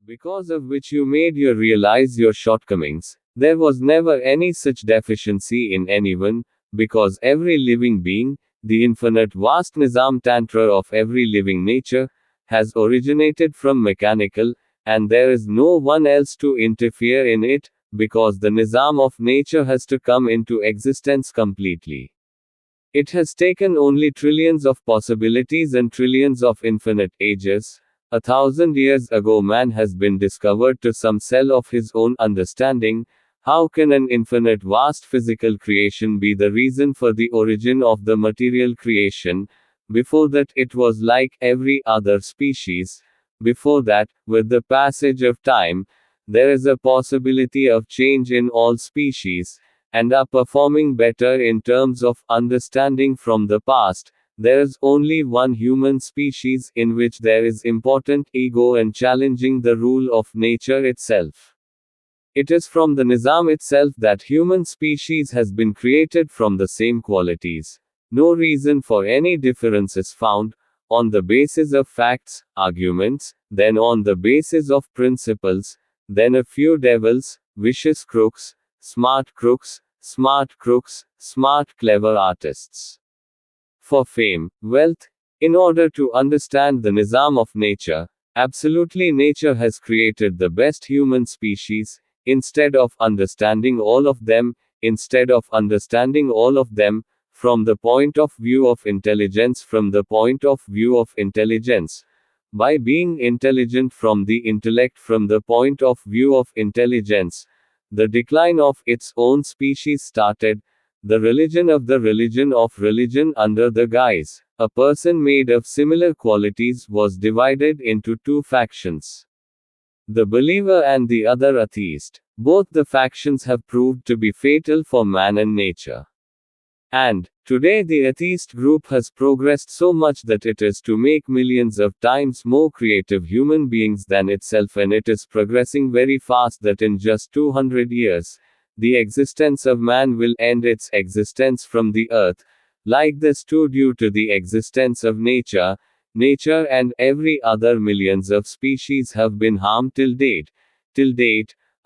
because of which you made you realize your shortcomings. There was never any such deficiency in anyone, because every living being, the infinite vast Nizam Tantra of every living nature, has originated from mechanical, and there is no one else to interfere in it, because the Nizam of nature has to come into existence completely. It has taken only trillions of possibilities and trillions of infinite ages. 1,000 years ago, man has been discovered to some cell of his own understanding. How can an infinite vast physical creation be the reason for the origin of the material creation? Before that, it was like every other species. Before that, with the passage of time, there is a possibility of change in all species, and are performing better in terms of understanding from the past. There is only one human species in which there is important ego and challenging the rule of nature itself. It is from the Nizam itself that human species has been created from the same qualities. No reason for any difference is found, on the basis of facts, arguments, then on the basis of principles, then a few devils, vicious crooks, smart clever artists. For fame, wealth, in order to understand the Nizam of nature, absolutely nature has created the best human species. Instead of understanding all of them, from the point of view of intelligence, by being intelligent from the intellect from the point of view of intelligence, the decline of its own species started. The religion of the religion of religion under the guise, a person made of similar qualities, was divided into two factions. The believer and the other atheist. Both the factions have proved to be fatal for man and nature. And, today the atheist group has progressed so much that it is to make millions of times more creative human beings than itself, and it is progressing very fast that in just 200 years, the existence of man will end its existence from the earth. Like this too, due to the existence of nature and every other millions of species have been harmed till date.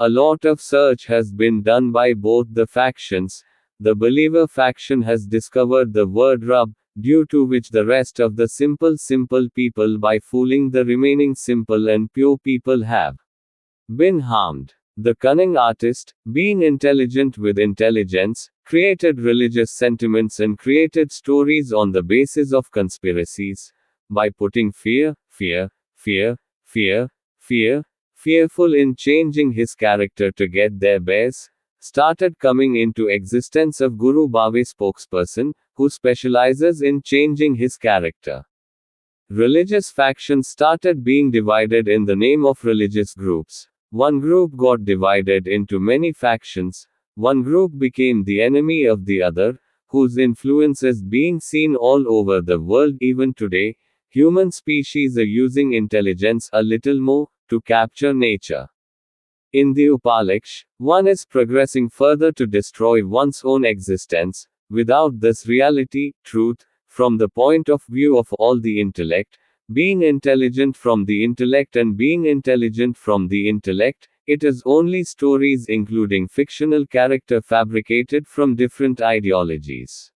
A lot of search has been done by both the factions. The believer faction has discovered the word rub, due to which the rest of the simple people, by fooling the remaining simple and pure people, have been harmed. The cunning artist, being intelligent with intelligence, created religious sentiments and created stories on the basis of conspiracies. By putting fearful in changing his character to get their bears, started coming into existence of Guru Bhave spokesperson, who specializes in changing his character. Religious factions started being divided in the name of religious groups. One group got divided into many factions. One group became the enemy of the other, whose influence is being seen all over the world even today. Human species are using intelligence a little more to capture nature. In the Upalaksh, one is progressing further to destroy one's own existence. Without this reality, truth, from the point of view of all the intellect, being intelligent from the intellect and being intelligent from the intellect, it is only stories including fictional character fabricated from different ideologies.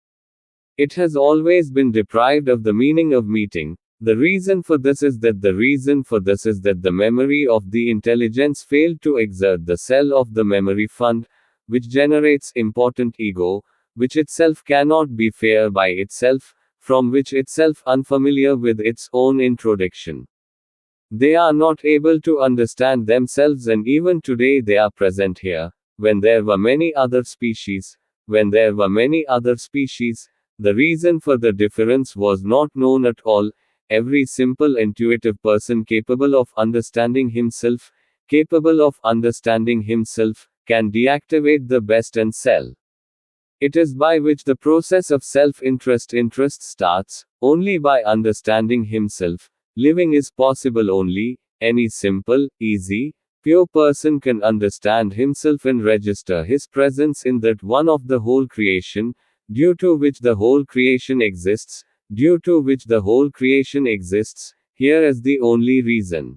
It has always been deprived of the meaning of meeting. The reason for this is that the memory of the intelligence failed to exert the cell of the memory fund, which generates important ego, which itself cannot be fair by itself, from which itself unfamiliar with its own introduction. They are not able to understand themselves, and even today they are present here. When there were many other species, the reason for the difference was not known at all. Every simple intuitive person capable of understanding himself, can deactivate the best and sell. It is by which the process of self-interest starts. Only by understanding himself, living is possible. Only any simple, easy, pure person can understand himself and register his presence in that one of the whole creation, due to which the whole creation exists. Here is the only reason.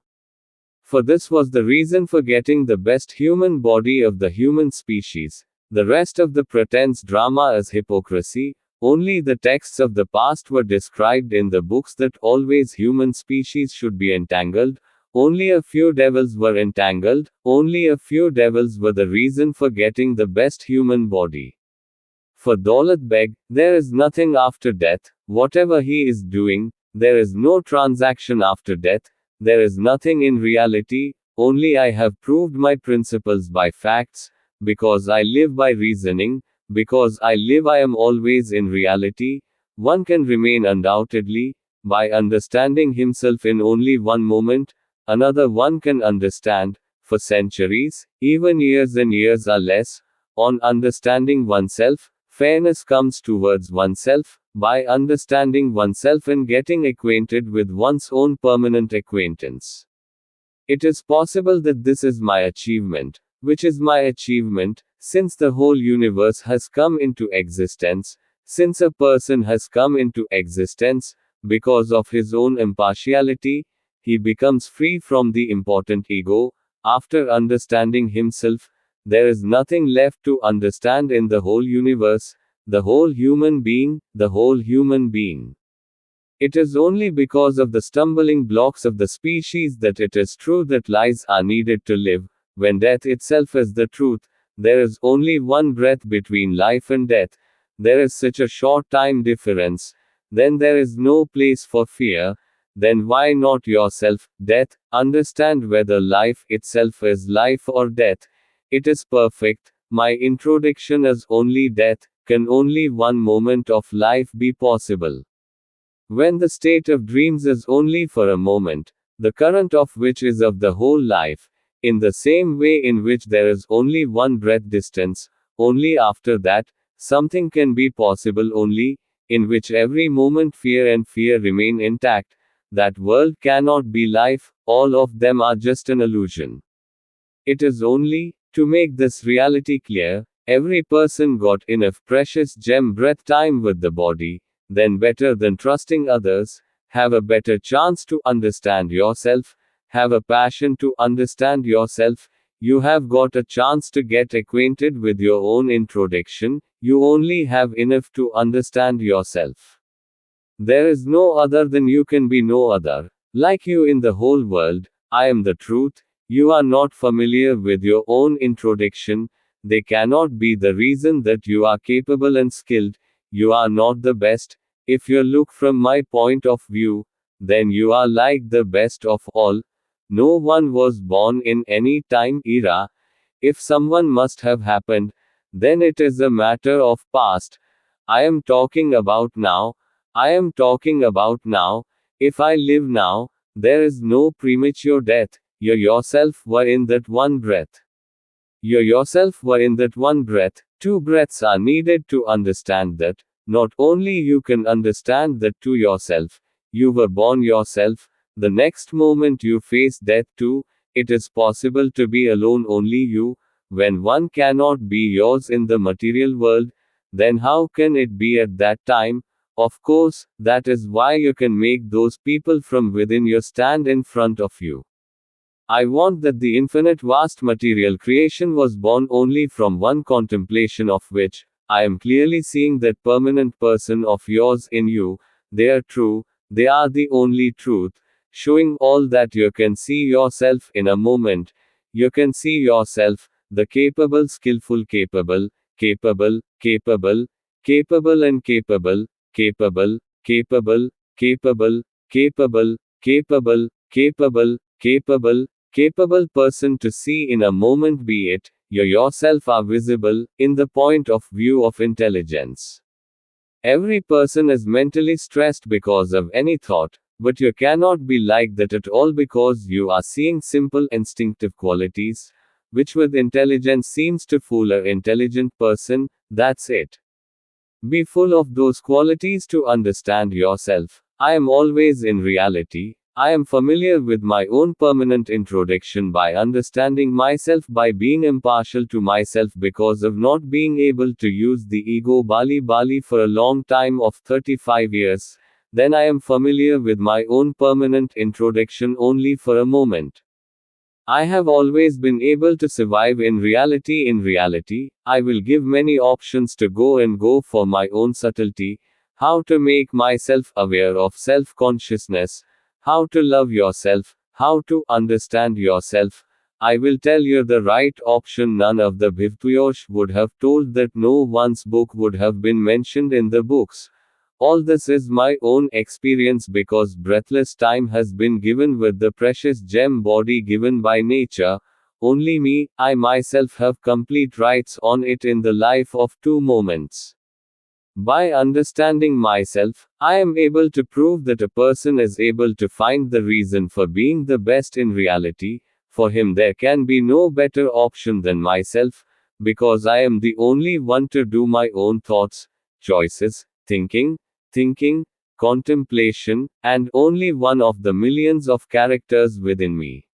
For this was the reason for getting the best human body of the human species. The rest of the pretense drama is hypocrisy. Only the texts of the past were described in the books that always human species should be entangled. Only a few devils were entangled. Only a few devils were the reason for getting the best human body. For Daulat Beg, there is nothing after death. Whatever he is doing, there is no transaction after death. There is nothing in reality. Only I have proved my principles by facts. Because I live by reasoning. Because I live, I am always in reality. One can remain undoubtedly, by understanding himself in only one moment. Another one can understand, for centuries, even years and years or less, on understanding oneself. Fairness comes towards oneself, by understanding oneself and getting acquainted with one's own permanent acquaintance. It is possible that this is my achievement. Which is my achievement? Since the whole universe has come into existence, since a person has come into existence, because of his own impartiality, he becomes free from the important ego. After understanding himself, there is nothing left to understand in the whole universe, the whole human being, the whole human being. It is only because of the stumbling blocks of the species that it is true that lies are needed to live. When death itself is the truth, there is only one breath between life and death. There is such a short time difference. Then there is no place for fear. Then why not yourself, death? Understand whether life itself is life or death. It is perfect. My introduction is only death. Can only one moment of life be possible? When the state of dreams is only for a moment, the current of which is of the whole life. In the same way in which there is only one breath distance, only after that, something can be possible only, in which every moment fear and fear remain intact. That world cannot be life, all of them are just an illusion. It is only, to make this reality clear, every person got enough precious gem breath time with the body, then better than trusting others, have a better chance to understand yourself. Have a passion to understand yourself. You have got a chance to get acquainted with your own introduction. You only have enough to understand yourself. There is no other than you, can be no other like you in the whole world. I am the truth. You are not familiar with your own introduction. They cannot be the reason that you are capable and skilled. You are not the best. If you look from my point of view, then you are like the best of all. No one was born in any time era. If someone must have happened, then it is a matter of past. I am talking about now. I am talking about now. If I live now, there is no premature death. You yourself were in that one breath. You yourself were in that one breath. 2 breaths are needed to understand that. Not only you can understand that to yourself, you were born yourself. The next moment you face death too. It is possible to be alone only you. When one cannot be yours in the material world, then how can it be at that time? Of course, that is why you can make those people from within you stand in front of you. I want that the infinite vast material creation was born only from one contemplation of which, I am clearly seeing that permanent person of yours in you. They are true, they are the only truth. Showing all that you can see yourself in a moment. You can see yourself, the capable, skillful, capable, capable, capable, capable and capable, capable, capable, capable, capable, capable, capable, capable, capable person to see in a moment, be it, you yourself are visible, in the point of view of intelligence. Every person is mentally stressed because of any thought. But you cannot be like that at all because you are seeing simple instinctive qualities, which with intelligence seems to fool an intelligent person. That's it. Be full of those qualities to understand yourself. I am always in reality. I am familiar with my own permanent introduction by understanding myself, by being impartial to myself because of not being able to use the ego Bali for a long time of 35 years. Then I am familiar with my own permanent introduction only for a moment. I have always been able to survive in reality. In reality, I will give many options to go for my own subtlety, how to make myself aware of self-consciousness, how to love yourself, how to understand yourself. I will tell you the right option. None of the Bhivtuyosh would have told that. No one's book would have been mentioned in the books. All this is my own experience because breathless time has been given with the precious gem body given by nature. Only me, I myself have complete rights on it in the life of 2 moments. By understanding myself, I am able to prove that a person is able to find the reason for being the best in reality. For him, there can be no better option than myself, because I am the only one to do my own thoughts, choices, thinking, contemplation, and only one of the millions of characters within me.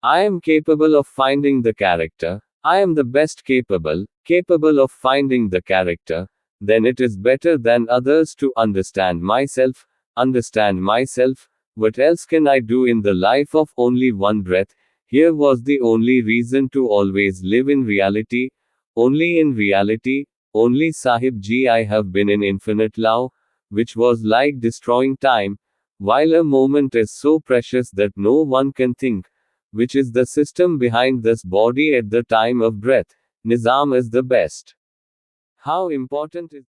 I am capable of finding the character. I am the best capable of finding the character. Then it is better than others to understand myself. Understand myself. What else can I do in the life of only one breath? Here was the only reason to always live in reality. Only in reality. Only Sahib Ji, I have been in infinite love, which was like destroying time. While a moment is so precious that no one can think, which is the system behind this body at the time of breath. Nizam is the best. How important is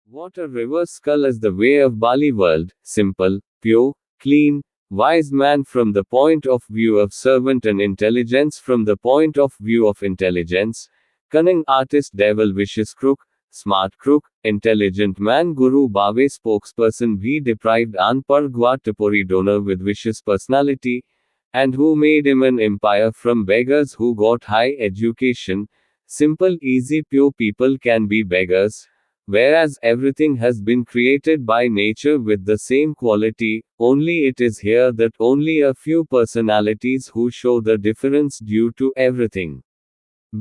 what a reverse skull is the way of Bali world, simple, pure, clean, wise man from the point of view of servant and intelligence from the point of view of intelligence, cunning artist devil vicious crook, smart crook, intelligent man Guru Bhave spokesperson be deprived Anpar Gwa Tipori donor with vicious personality, and who made him an empire from beggars who got high education. Simple easy pure people can be beggars. Whereas everything has been created by nature with the same quality, only it is here that only a few personalities who show the difference due to everything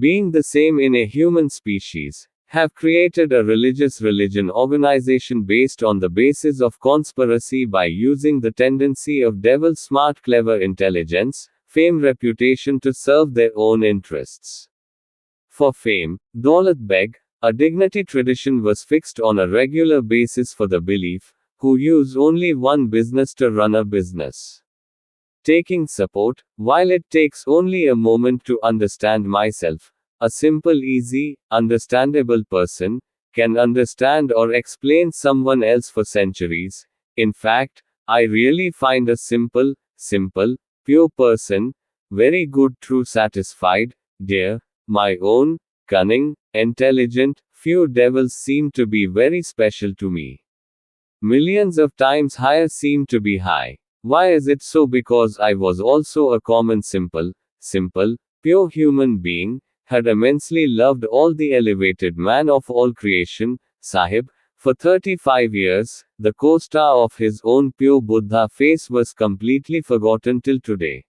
being the same in a human species, have created a religion organization based on the basis of conspiracy by using the tendency of devil smart clever intelligence, fame reputation to serve their own interests. For fame, Daulat Beg, a dignity tradition was fixed on a regular basis for the belief, who use only one business to run a business. Taking support, while it takes only a moment to understand myself, a simple, easy, understandable person can understand or explain someone else for centuries. In fact, I really find a simple, pure person very good, true, satisfied, dear, my own, cunning, intelligent. Few devils seem to be very special to me. Millions of times higher seem to be high. Why is it so? Because I was also a common simple, pure human being, had immensely loved all the elevated man of all creation, Sahib. For 35 years, the co-star of his own pure Buddha face was completely forgotten till today.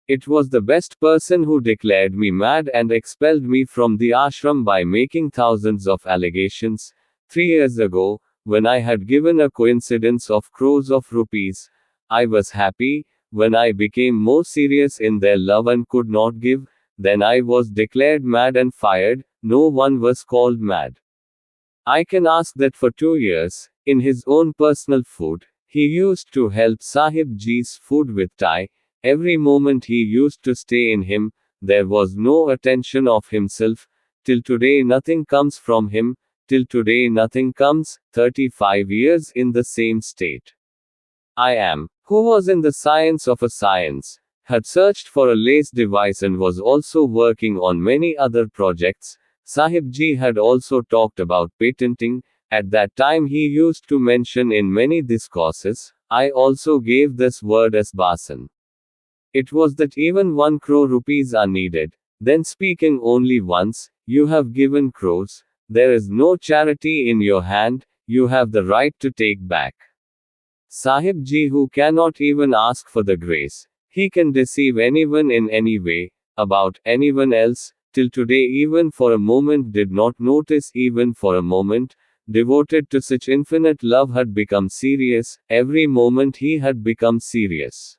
It was the best person who declared me mad and expelled me from the ashram by making thousands of allegations. 3 years ago, when I had given a coincidence of crores of rupees, I was happy. When I became more serious in their love and could not give, then I was declared mad and fired. No one was called mad. I can ask that for 2 years, in his own personal food, he used to help Sahib Ji's food with Thai. Every moment he used to stay in him, there was no attention of himself, till today nothing comes from him, till today nothing comes, 35 years in the same state. I am, who was in the science of a science, had searched for a lace device and was also working on many other projects. Sahib Ji had also talked about patenting. At that time he used to mention in many discourses, I also gave this word as basan. It was that even 1 crore rupees are needed. Then speaking only once, you have given crores. There is no charity in your hand, you have the right to take back. Sahib Ji who cannot even ask for the grace. He can deceive anyone in any way, about anyone else, till today even for a moment did not notice even for a moment, devoted to such infinite love had become serious, every moment he had become serious.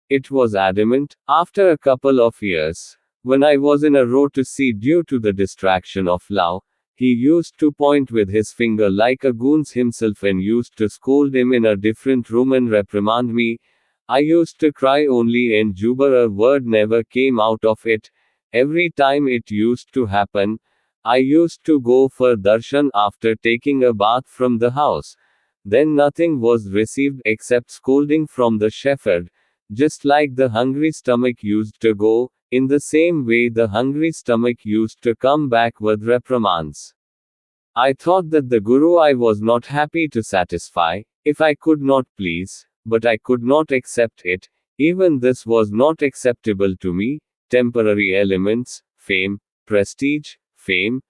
It was adamant, after a couple of years, when I was in a row to see due to the distraction of love, he used to point with his finger like a goons himself and used to scold him in a different room and reprimand me. I used to cry only and Juba a word never came out of it. Every time it used to happen, I used to go for darshan after taking a bath from the house. Then nothing was received except scolding from the shepherd. Just like the hungry stomach used to go, in the same way the hungry stomach used to come back with reprimands. I thought that the Guru I was not happy to satisfy, if I could not please, but I could not accept it. Even this was not acceptable to me. Temporary elements, fame, prestige, fame.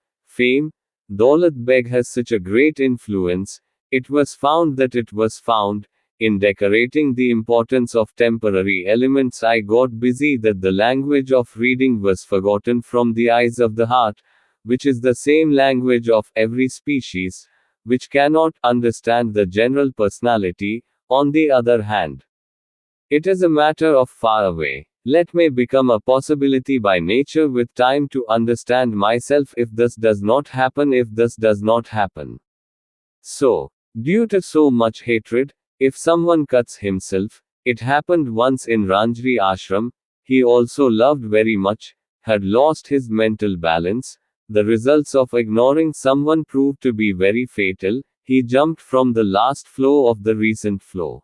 Daulat Beg has such a great influence. It was found that it was found. In decorating the importance of temporary elements, I got busy that the language of reading was forgotten from the eyes of the heart, which is the same language of every species, which cannot understand the general personality. On the other hand, it is a matter of far away. Let me become a possibility by nature with time to understand myself if this does not happen, if this does not happen. So, due to so much hatred, if someone cuts himself, it happened once in Ranjri ashram, he also loved very much, had lost his mental balance, the results of ignoring someone proved to be very fatal, he jumped from the last floor of the recent floor.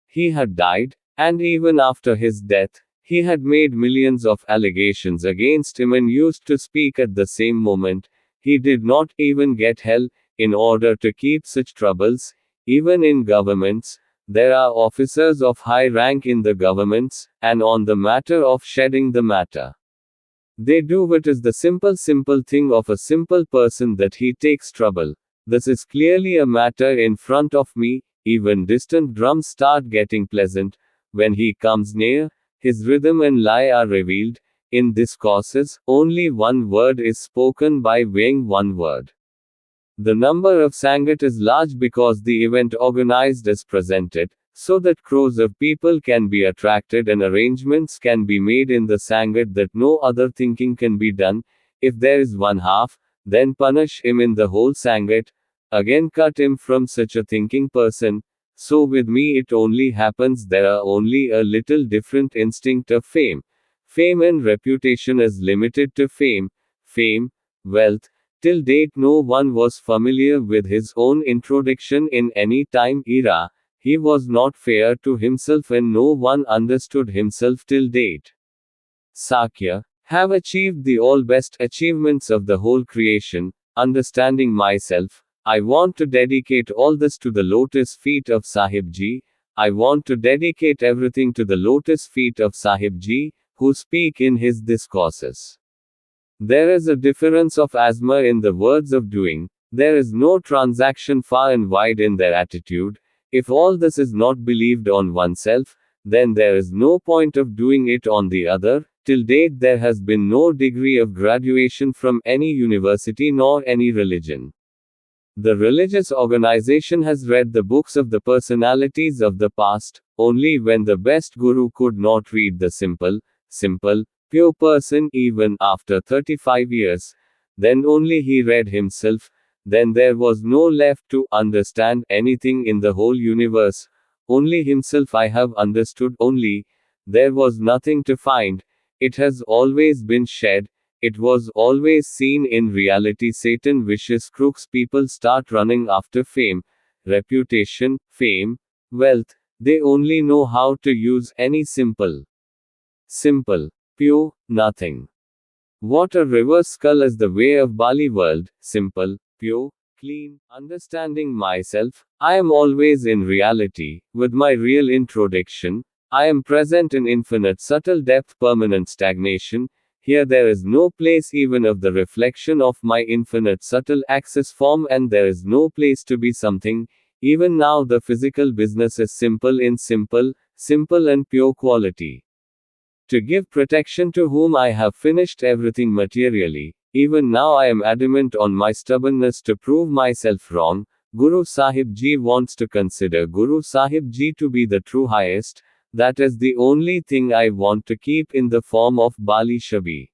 He had died, and even after his death, he had made millions of allegations against him and used to speak at the same moment. He did not even get hell, in order to keep such troubles. Even in governments, there are officers of high rank in the governments, and on the matter of shedding the matter, they do what is the simple thing of a simple person that he takes trouble. This is clearly a matter in front of me. Even distant drums start getting pleasant. When he comes near, his rhythm and lie are revealed. In discourses, only one word is spoken by weighing one word. The number of Sangat is large because the event organized is presented, so that crores of people can be attracted and arrangements can be made in the Sangat that no other thinking can be done. If there is one half, then punish him in the whole Sangat. Again cut him from such a thinking person. So with me it only happens there are only a little different instinct of fame. Fame and reputation is limited to fame, wealth. Till date no one was familiar with his own introduction in any time era. He was not fair to himself and no one understood himself till date. Sakya, have achieved the all best achievements of the whole creation, understanding myself. I want to dedicate all this to the lotus feet of Sahib Ji. I want to dedicate everything to the lotus feet of Sahib Ji, who speak in his discourses. There is a difference of asthma in the words of doing. There is no transaction far and wide in their attitude. If all this is not believed on oneself, then there is no point of doing it on the other. Till date there has been no degree of graduation from any university nor any religion. The religious organization has read the books of the personalities of the past. Only when the best guru could not read the simple, pure person even after 35 years, then only he read himself. Then there was no left to understand anything in the whole universe. Only himself I have understood only. There was nothing to find. It has always been shed. It was always seen. In reality, Satan wishes crooks people start running after fame, reputation, fame, wealth. They only know how to use any simple, pure, nothing. What a reverse skull is the way of Bali world, simple, pure, clean, understanding myself. I am always in reality, with my real introduction. I am present in infinite subtle depth, permanent stagnation. Here there is no place even of the reflection of my infinite subtle access form, and there is no place to be something. Even now the physical business is simple in simple and pure quality. To give protection to whom I have finished everything materially. Even now I am adamant on my stubbornness to prove myself wrong. Guru Sahib Ji wants to consider Guru Sahib Ji to be the true highest. That is the only thing I want to keep in the form of Bali Shabi.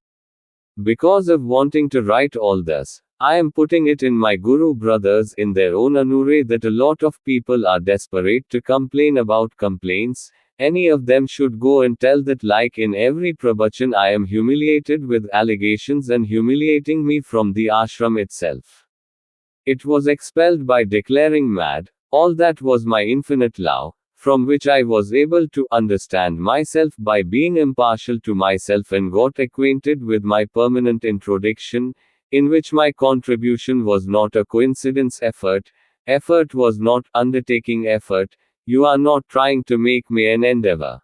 Because of wanting to write all this, I am putting it in my Guru brothers in their own anure that a lot of people are desperate to complain about complaints. Any of them should go and tell that, like in every pravachan, I am humiliated with allegations and humiliating me from the ashram itself. It was expelled by declaring mad. All that was my infinite love, from which I was able to understand myself by being impartial to myself and got acquainted with my permanent introduction, in which my contribution was not a coincidence effort. Effort was not undertaking effort. You are not trying to make me an endeavor.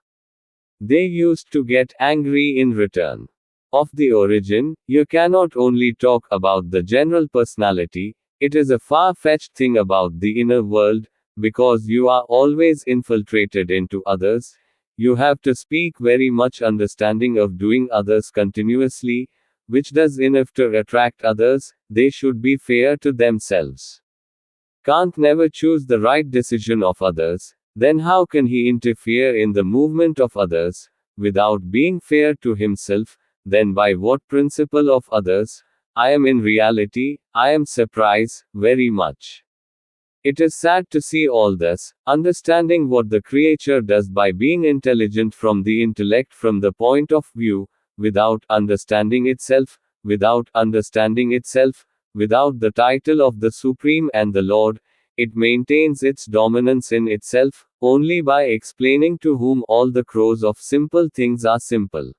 They used to get angry in return. Of the origin, you cannot only talk about the general personality, it is a far-fetched thing about the inner world, because you are always infiltrated into others. You have to speak very much understanding of doing others continuously, which does enough to attract others. They should be fair to themselves. Can't never choose the right decision of others, then how can he interfere in the movement of others, without being fair to himself? Then by what principle of others? I am in reality, I am surprised, very much. It is sad to see all this, understanding what the creature does by being intelligent from the intellect from the point of view, without understanding itself, without the title of the Supreme and the Lord. It maintains its dominance in itself, only by explaining to whom all the crows of simple things are simple.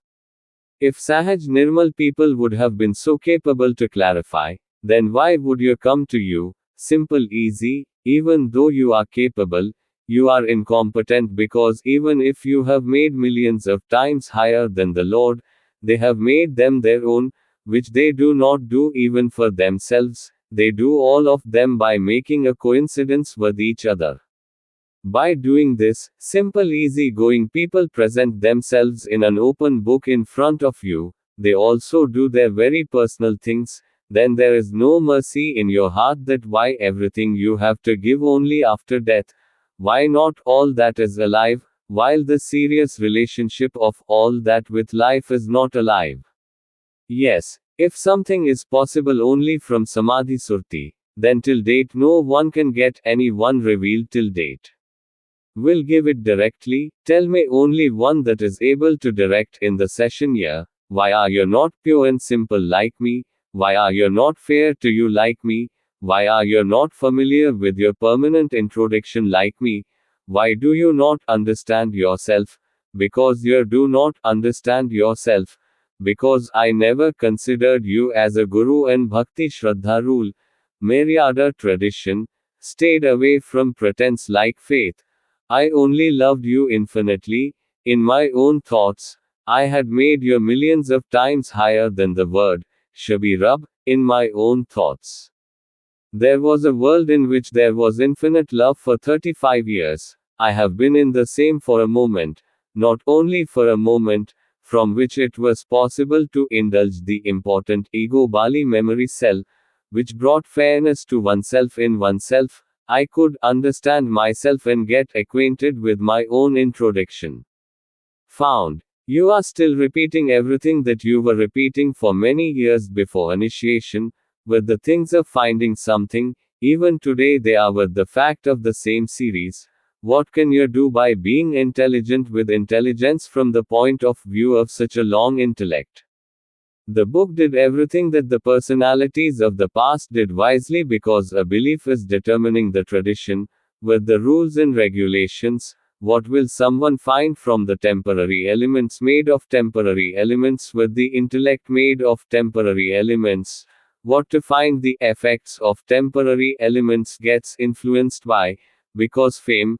If Sahaj Nirmal people would have been so capable to clarify, then why would you come to you, simple easy, even though you are capable, you are incompetent, because even if you have made millions of times higher than the Lord, they have made them their own, which they do not do even for themselves. They do all of them by making a coincidence with each other. By doing this, simple easy-going people present themselves in an open book in front of you. They also do their very personal things. Then there is no mercy in your heart that why everything you have to give only after death. Why not all that is alive, while the serious relationship of all that with life is not alive? Yes, if something is possible only from Samadhi Surti, then till date no one can get any one revealed till date. Will give it directly. Tell me only one that is able to direct in the session here. Why are you not pure and simple like me? Why are you not fair to you like me? Why are you not familiar with your permanent introduction like me? Why do you not understand yourself? Because you do not understand yourself. Because I never considered you as a guru and bhakti shraddha rule, Maryada tradition, stayed away from pretense like faith. I only loved you infinitely, in my own thoughts. I had made you millions of times higher than the word, Shabi Rab, in my own thoughts. There was a world in which there was infinite love for 35 years. I have been in the same for a moment, not only for a moment, from which it was possible to indulge the important ego Bali memory cell, which brought fairness to oneself in oneself. I could understand myself and get acquainted with my own introduction. Found. You are still repeating everything that you were repeating for many years before initiation, with the things of finding something. Even today they are with the fact of the same series. What can you do by being intelligent with intelligence from the point of view of such a long intellect? The book did everything that the personalities of the past did wisely because a belief is determining the tradition, with the rules and regulations. What will someone find from the temporary elements made of temporary elements with the intellect made of temporary elements? What to find the effects of temporary elements gets influenced by, because fame,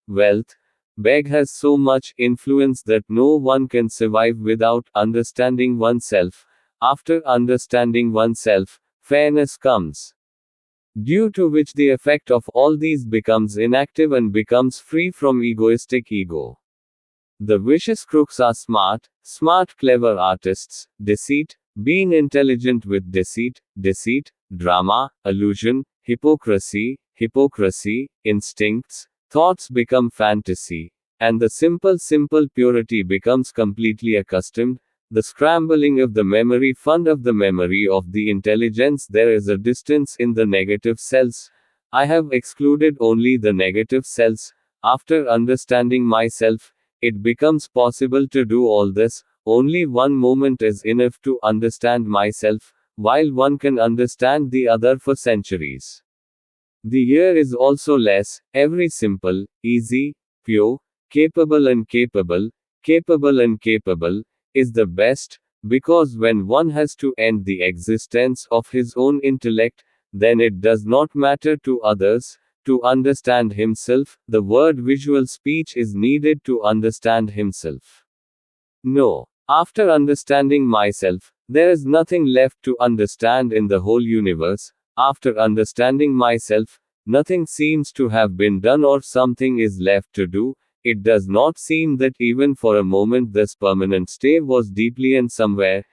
wealth, Beg has so much influence that no one can survive without understanding oneself. After understanding oneself, fairness comes. Due to which the effect of all these becomes inactive and becomes free from egoistic ego. The vicious crooks are smart, clever artists, being intelligent with deceit, drama, illusion, hypocrisy, instincts, thoughts become fantasy, and the simple purity becomes completely accustomed. The scrambling of the memory fund of the memory of the intelligence. There is a distance in the negative cells. I have excluded only the negative cells. After understanding myself, it becomes possible to do all this. Only one moment is enough to understand myself, while one can understand the other for centuries. The year is also less, every simple, easy, pure, capable and capable, is the best, because when one has to end the existence of his own intellect, then it does not matter to others. To understand himself, the word visual speech is needed to understand himself. No. After understanding myself, there is nothing left to understand in the whole universe. After understanding myself, nothing seems to have been done or something is left to do. It does not seem that even for a moment this permanent stay was deeply and somewhere.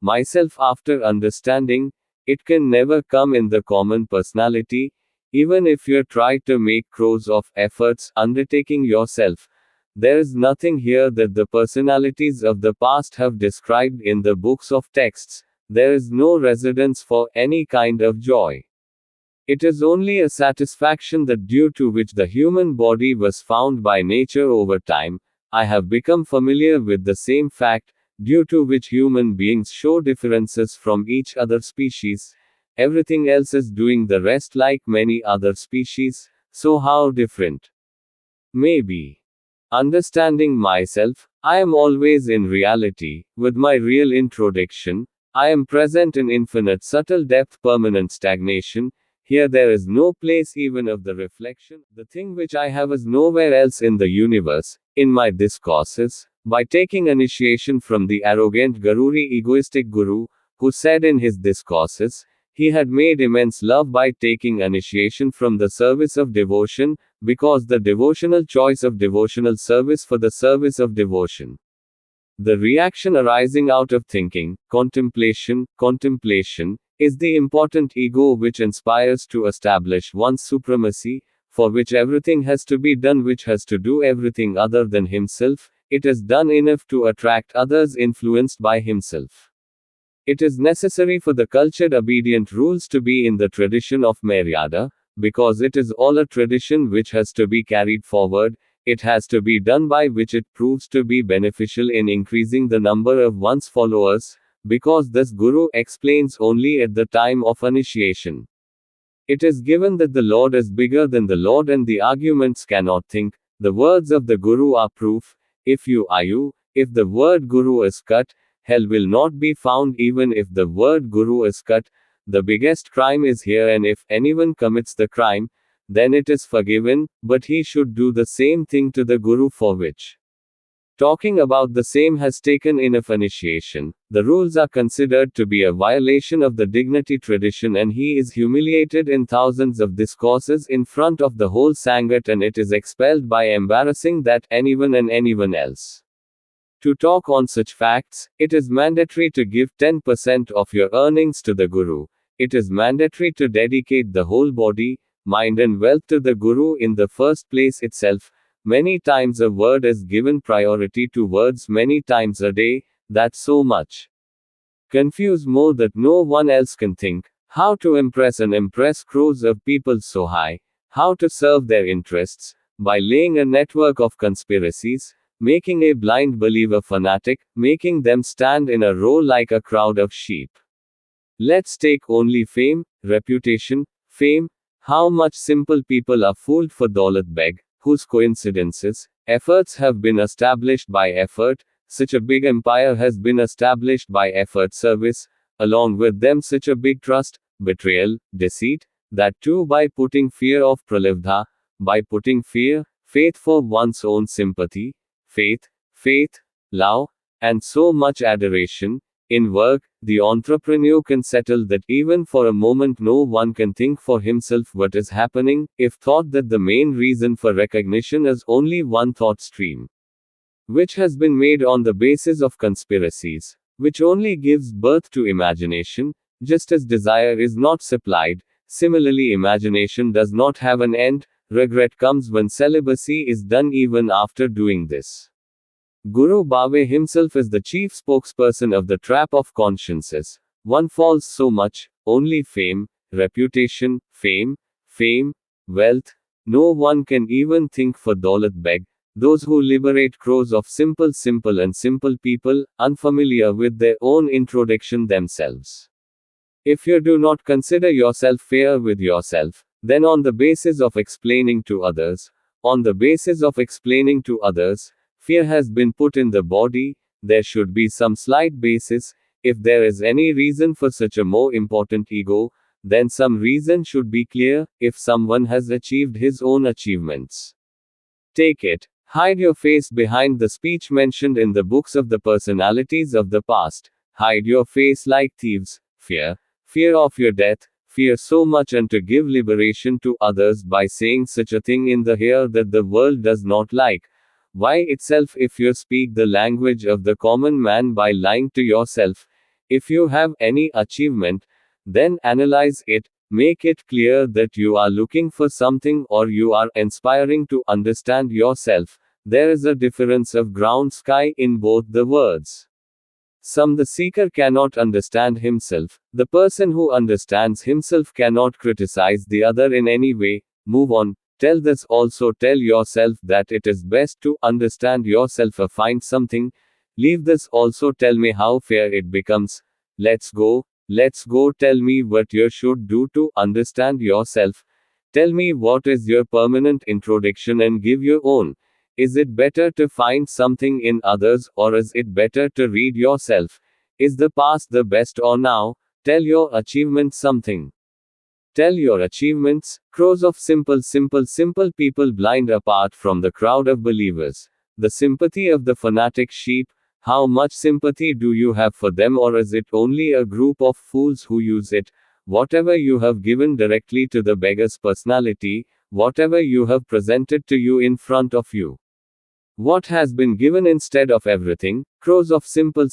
Myself after understanding, it can never come in the common personality. Even if you try to make crores of efforts undertaking yourself, there is nothing here that the personalities of the past have described in the books of texts. There is no residence for any kind of joy. It is only a satisfaction that due to which the human body was found by nature over time. I have become familiar with the same fact, due to which human beings show differences from each other species. Everything else is doing the rest like many other species, so how different? Maybe. Understanding myself, I am always in reality, with my real introduction, I am present in infinite subtle depth permanent stagnation, here there is no place even of the reflection, the thing which I have is nowhere else in the universe, in my discourses, by taking initiation from the arrogant Garuri egoistic guru, who said in his discourses, he had made immense love by taking initiation from the service of devotion, because the devotional choice of devotional service for the service of devotion. The reaction arising out of thinking, contemplation, is the important ego which inspires to establish one's supremacy, for which everything has to be done, which has to do everything other than himself. It is done enough to attract others influenced by himself. It is necessary for the cultured obedient rules to be in the tradition of Maryada, because it is all a tradition which has to be carried forward. It has to be done by which it proves to be beneficial in increasing the number of one's followers, because this Guru explains only at the time of initiation. It is given that the Lord is bigger than the Lord and the arguments cannot think. The words of the Guru are proof. If you are you, if the word Guru is cut, hell will not be found even if the word Guru is cut. The biggest crime is here, and if anyone commits the crime, then it is forgiven, but he should do the same thing to the Guru for which talking about the same has taken enough initiation. The rules are considered to be a violation of the dignity tradition, and he is humiliated in thousands of discourses in front of the whole Sangat, and it is expelled by embarrassing that anyone and anyone else. To talk on such facts, it is mandatory to give 10% of your earnings to the Guru. It is mandatory to dedicate the whole body, mind and wealth to the Guru in the first place itself. Many times a word is given priority to words many times a day, that's so much. Confuse more that no one else can think. How to impress and impress crores of people so high. How to serve their interests. By laying a network of conspiracies, making a blind believer fanatic, making them stand in a row like a crowd of sheep. Let's take only fame, reputation, fame. How much simple people are fooled for Daulat Beg, whose coincidences, efforts have been established by effort, such a big empire has been established by effort service, along with them such a big trust, betrayal, deceit, that too by putting fear of pralivdha, by putting fear, faith for one's own sympathy, faith, love, and so much adoration. In work, the entrepreneur can settle that even for a moment no one can think for himself what is happening, if thought that the main reason for recognition is only one thought stream, which has been made on the basis of conspiracies, which only gives birth to imagination, just as desire is not supplied. Similarly, imagination does not have an end. Regret comes when celibacy is done even after doing this. Guru Bhave himself is the chief spokesperson of the trap of consciences. One falls so much, only fame, reputation, fame, wealth. No one can even think for Daulat Beg, those who liberate crores of simple people, unfamiliar with their own introduction themselves. If you do not consider yourself fair with yourself, then on the basis of explaining to others, fear has been put in the body, there should be some slight basis. If there is any reason for such a more important ego, then some reason should be clear. If someone has achieved his own achievements, take it. Hide your face behind the speech mentioned in the books of the personalities of the past. Hide your face like thieves. Fear of your death. Fear so much and to give liberation to others by saying such a thing in the here that the world does not like. Why itself, if you speak the language of the common man by lying to yourself, if you have any achievement, then analyze it, make it clear that you are looking for something or you are aspiring to understand yourself. There is a difference of ground sky in both the words. The seeker cannot understand himself. The person who understands himself cannot criticize the other in any way. Move on. Tell this also, tell yourself that it is best to understand yourself or find something. Leave this also, tell me how fair it becomes. Let's go, tell me what you should do to understand yourself. Tell me what is your permanent introduction and give your own. Is it better to find something in others or is it better to read yourself? Is the past the best or now? Tell your achievements something. Tell your achievements. Crores of simple people blind apart from the crowd of believers. The sympathy of the fanatic sheep. How much sympathy do you have for them, or is it only a group of fools who use it? Whatever you have given directly to the beggar's personality, whatever you have presented to you in front of you, what has been given instead of everything? Crores of simple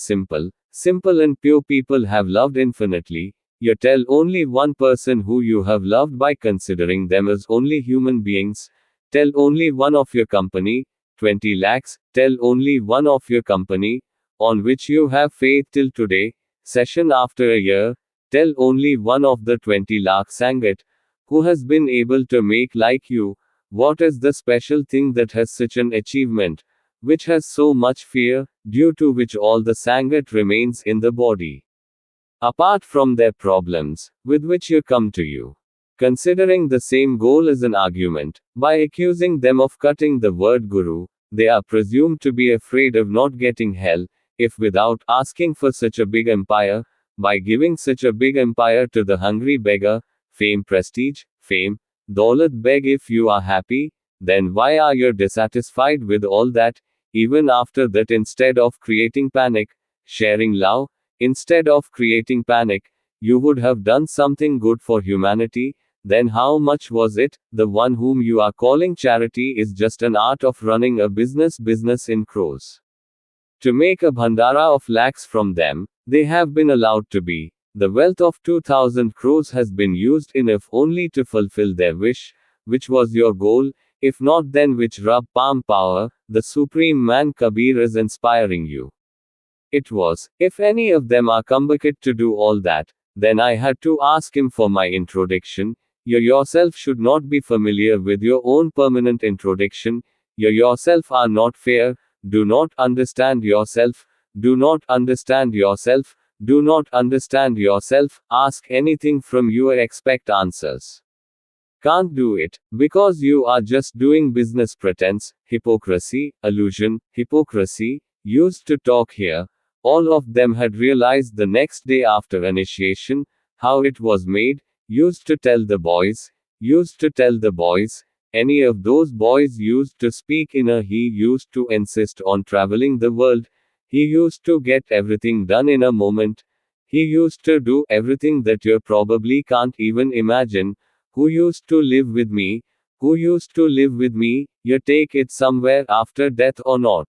and pure people have loved infinitely. You tell only one person who you have loved by considering them as only human beings. Tell only one of your company, 20 lakhs, tell only one of your company, on which you have faith till today, session after a year, tell only one of the 20 lakh Sangat, who has been able to make like you. What is the special thing that has such an achievement, which has so much fear, due to which all the Sangat remains in the body? Apart from their problems, with which you come to you, considering the same goal as an argument, by accusing them of cutting the word Guru, they are presumed to be afraid of not getting hell, if without asking for such a big empire, by giving such a big empire to the hungry beggar, fame, Daulat Beg. If you are happy, then why are you dissatisfied with all that? Even after that, instead of creating panic, sharing love, instead of creating panic, you would have done something good for humanity. Then how much was it? The one whom you are calling charity is just an art of running a business in crores. To make a bhandara of lakhs from them, they have been allowed to be. The wealth of 2000 crores has been used enough only to fulfill their wish, which was your goal. If not, then which Rab Palm Power, the Supreme Man Kabir, is inspiring you? It was. If any of them are convicted to do all that, then I had to ask him for my introduction. You yourself should not be familiar with your own permanent introduction. You yourself are not fair. do not understand yourself, do not understand yourself, do not understand yourself, ask anything from you, expect answers. Can't do it, because you are just doing business pretense, hypocrisy, illusion, hypocrisy, used to talk here. All of them had realized the next day after initiation, how it was made, used to tell the boys, any of those boys used to speak in a he used to insist on traveling the world, he used to get everything done in a moment, he used to do everything that you probably can't even imagine. Who used to live with me? Who used to live with me? You take it somewhere after death or not?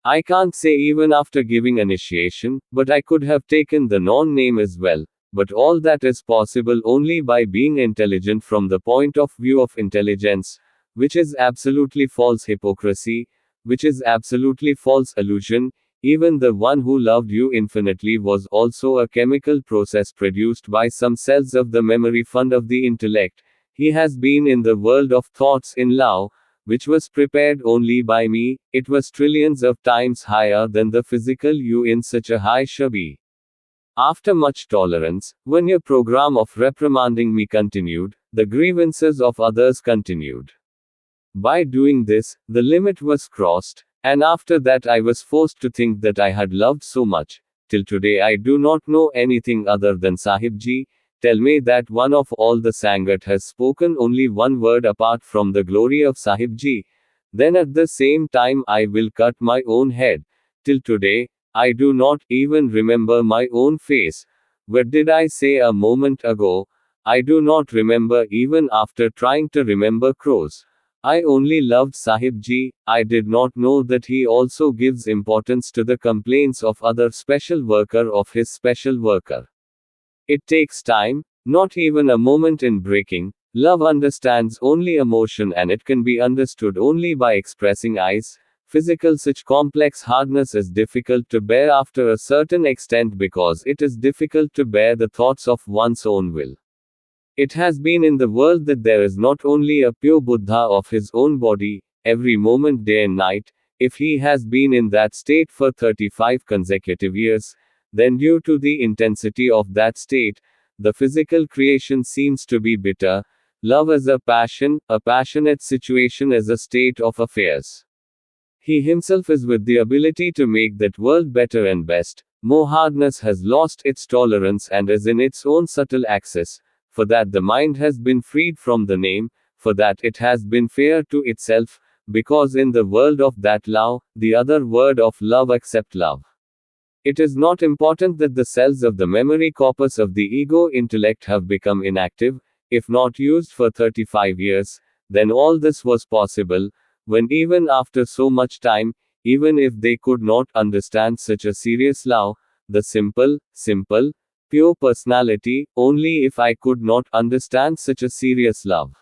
I can't say even after giving initiation, but I could have taken the non-name as well. But all that is possible only by being intelligent from the point of view of intelligence, which is absolutely false hypocrisy, which is absolutely false illusion. Even the one who loved you infinitely was also a chemical process produced by some cells of the memory fund of the intellect. He has been in the world of thoughts in love, which was prepared only by me. It was trillions of times higher than the physical you in such a high shabi. After much tolerance, when your program of reprimanding me continued, the grievances of others continued. By doing this, the limit was crossed. And after that I was forced to think that I had loved so much. Till today I do not know anything other than Sahibji. Tell me that one of all the Sangat has spoken only one word apart from the glory of Sahibji. Then at the same time I will cut my own head. Till today, I do not even remember my own face. What did I say a moment ago? I do not remember even after trying to remember crows. I only loved Sahibji. I did not know that he also gives importance to the complaints of other special worker of his special worker. It takes time, not even a moment in breaking. Love understands only emotion and it can be understood only by expressing eyes. Physical such complex hardness is difficult to bear after a certain extent because it is difficult to bear the thoughts of one's own will. It has been in the world that there is not only a pure Buddha of his own body, every moment day and night, if he has been in that state for 35 consecutive years, then due to the intensity of that state, the physical creation seems to be bitter. Love is a passionate situation is a state of affairs. He himself is with the ability to make that world better and best. More hardness has lost its tolerance and is in its own subtle axis. For that the mind has been freed from the name, for that it has been fair to itself, because in the world of that love, the other word of love accept love. It is not important that the cells of the memory corpus of the ego intellect have become inactive, if not used for 35 years, then all this was possible, when even after so much time, even if they could not understand such a serious love, the simple, pure personality, only if I could not understand such a serious love.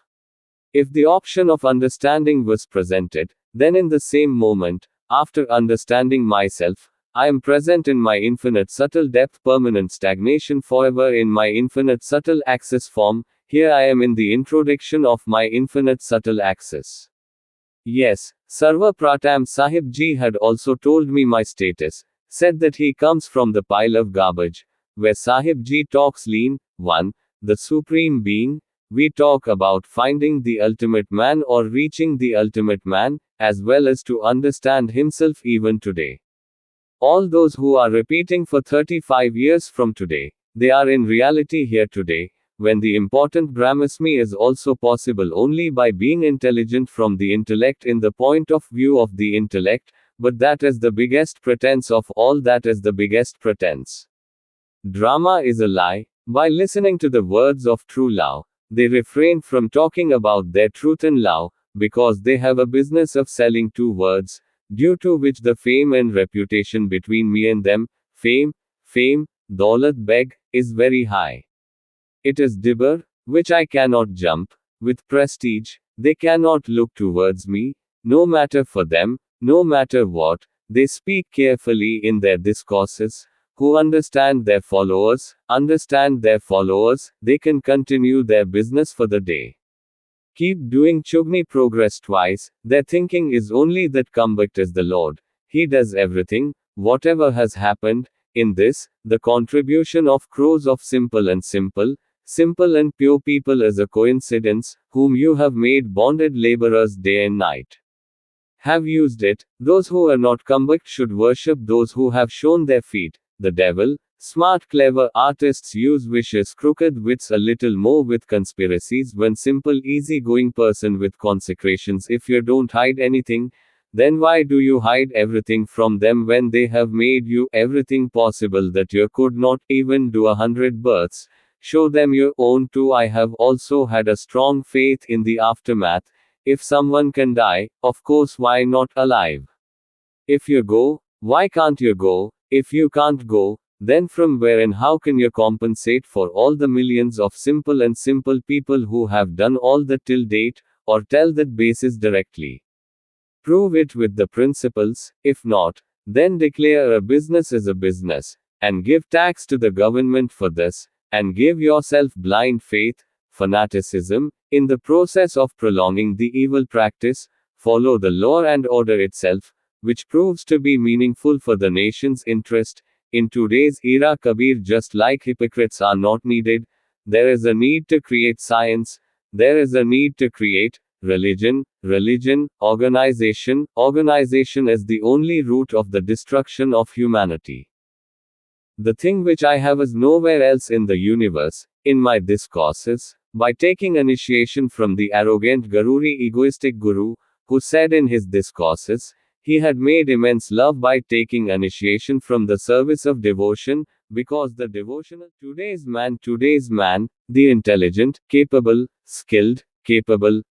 If the option of understanding was presented, then in the same moment, after understanding myself, I am present in my infinite subtle depth, permanent stagnation forever in my infinite subtle axis form. Here I am in the introduction of my infinite subtle axis. Yes, Sarva Pratam Sahib Ji had also told me my status, said that he comes from the pile of garbage, where Sahib Ji talks lean, one, the Supreme Being. We talk about finding the ultimate man or reaching the ultimate man, as well as to understand himself even today. All those who are repeating for 35 years from today, they are in reality here today, when the important Brahmasmi is also possible only by being intelligent from the intellect in the point of view of the intellect, but that is the biggest pretense of all, that is the biggest pretense. Drama is a lie. By listening to the words of true love, they refrain from talking about their truth in love, because they have a business of selling two words, due to which the fame and reputation between me and them, fame, Daulat Beg, is very high. It is Dibber, which I cannot jump. With prestige, they cannot look towards me, no matter for them, no matter what, they speak carefully in their discourses. Who understand their followers, they can continue their business for the day. keep doing chugni progress twice. Their thinking is only that conduct is the Lord. He does everything, whatever has happened. In this, the contribution of crores of simple and pure people is a coincidence, whom you have made bonded laborers day and night. Have used it. Those who are not convict should worship those who have shown their feet. The devil, smart clever artists use vicious crooked wits a little more with conspiracies when simple easy-going person with consecrations. If you don't hide anything, then why do you hide everything from them when they have made you everything possible that you could not even do 100 births? Show them your own too. I have also had a strong faith in the aftermath. If someone can die, of course why not alive? If you go, why can't you go? If you can't go, then from where and how can you compensate for all the millions of simple people who have done all that till date, or tell that basis directly? Prove it with the principles. If not, then declare a business as a business, and give tax to the government for this, and give yourself blind faith, fanaticism, in the process of prolonging the evil practice. Follow the law and order itself, which proves to be meaningful for the nation's interest. In today's era, Kabir, just like hypocrites are not needed, there is a need to create science, there is a need to create religion, organization. Organization is the only root of the destruction of humanity. The thing which I have is nowhere else in the universe. In my discourses, by taking initiation from the arrogant Garuri egoistic Guru, who said in his discourses, he had made immense love by taking initiation from the service of devotion, because the devotional today's man, the intelligent, capable, skilled, capable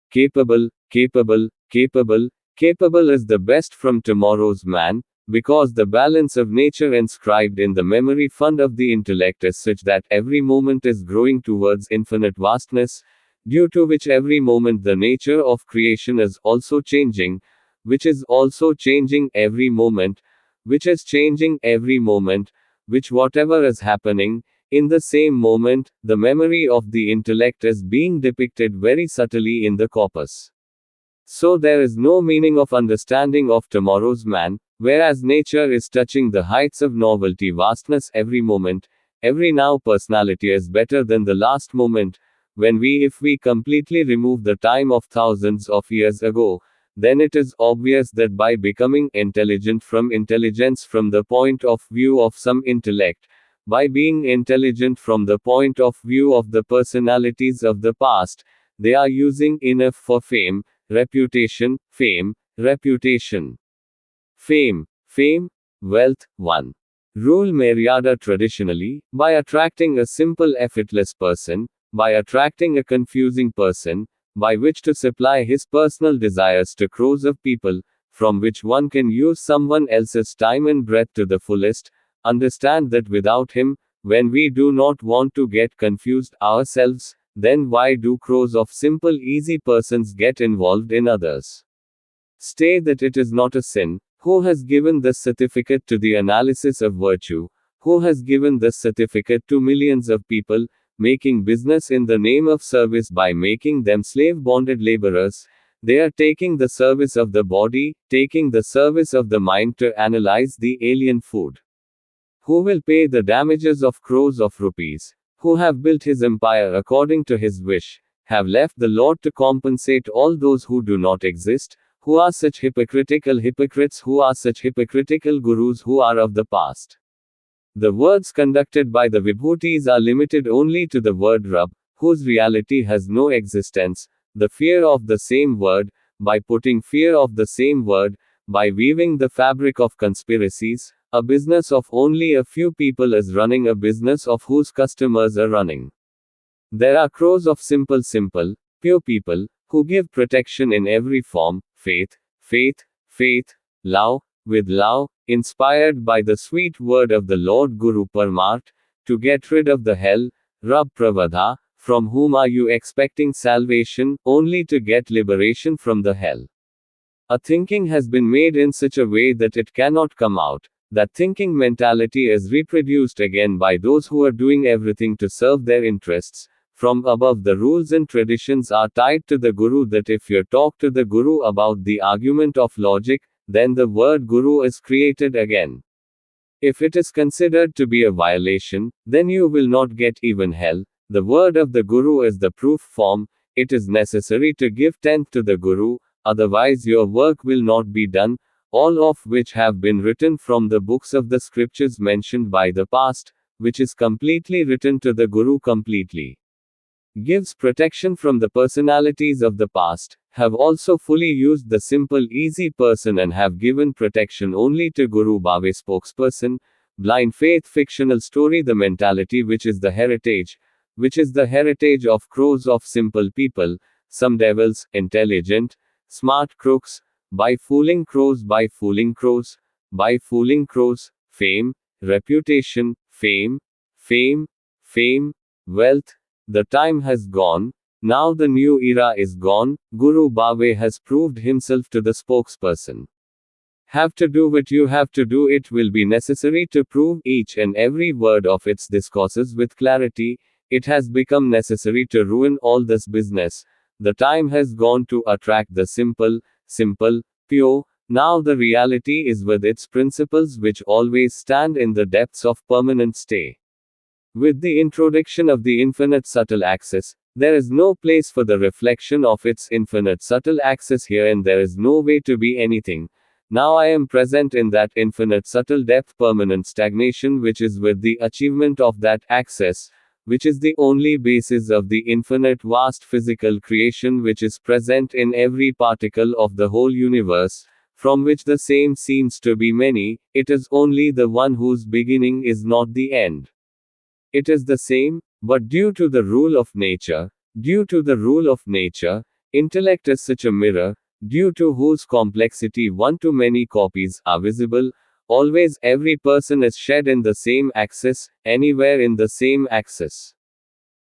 is the best from tomorrow's man, because the balance of nature inscribed in the memory fund of the intellect is such that every moment is growing towards infinite vastness, due to which every moment the nature of creation is also changing, which is also changing every moment, which is changing every moment, which whatever is happening, in the same moment, the memory of the intellect is being depicted very subtly in the corpus. So there is no meaning of understanding of tomorrow's man, whereas nature is touching the heights of novelty vastness every moment, every now personality is better than the last moment. If we completely remove the time of thousands of years ago, then it is obvious that by becoming intelligent from intelligence from the point of view of some intellect, by being intelligent from the point of view of the personalities of the past, they are using enough for fame, reputation, wealth. 1. Rule Maryada traditionally, by attracting a simple effortless person, by attracting a confusing person, by which to supply his personal desires to crores of people, from which one can use someone else's time and breath to the fullest. Understand that without him, when we do not want to get confused ourselves, then why do crores of simple easy persons get involved in others? Say that it is not a sin. Who has given this certificate to the analysis of virtue? Who has given this certificate to millions of people, making business in the name of service by making them slave bonded laborers? They are taking the service of the body, taking the service of the mind to analyze the alien food. Who will pay the damages of crores of rupees? Who have built his empire according to his wish, have left the Lord to compensate all those who do not exist? Who are such hypocritical hypocrites? Who are such hypocritical gurus who are of the past? The words conducted by the Vibhutis are limited only to the word Rab, whose reality has no existence. The fear of the same word, by putting fear of the same word, by weaving the fabric of conspiracies, a business of only a few people is running a business of whose customers are running. There are crores of simple, pure people, who give protection in every form, faith, love, with love, inspired by the sweet word of the Lord Guru Parmart, to get rid of the hell, Rab Pravadha. From whom are you expecting salvation, only to get liberation from the hell? A thinking has been made in such a way that it cannot come out. That thinking mentality is reproduced again by those who are doing everything to serve their interests, from above. The rules and traditions are tied to the Guru, that if you talk to the Guru about the argument of logic, then the word Guru is created again. If it is considered to be a violation, then you will not get even hell. The word of the Guru is the proof form. It is necessary to give tenth to the Guru, otherwise your work will not be done, all of which have been written from the books of the scriptures mentioned by the past, which is completely written to the Guru completely. Gives protection from the personalities of the past, have also fully used the simple easy person and have given protection only to Guru Bhave spokesperson, blind faith fictional story, the mentality which is the heritage of crores of simple people, some devils, intelligent, smart crooks, by fooling crows, fame, reputation, fame, wealth. The time has gone. Now the new era is gone. Guru Bhave has proved himself to the spokesperson. Have to do what you have to do. It will be necessary to prove each and every word of its discourses with clarity. It has become necessary to ruin all this business. The time has gone to attract the simple, pure. Now the reality is with its principles which always stand in the depths of permanent stay. With the introduction of the infinite subtle axis, there is no place for the reflection of its infinite subtle axis here, and there is no way to be anything. Now I am present in that infinite subtle depth, permanent stagnation, which is with the achievement of that axis, which is the only basis of the infinite vast physical creation which is present in every particle of the whole universe, from which the same seems to be many. It is only the one whose beginning is not the end. It is the same, but due to the rule of nature, intellect is such a mirror, due to whose complexity one to many copies are visible. Always every person is shed in the same axis, anywhere in the same axis.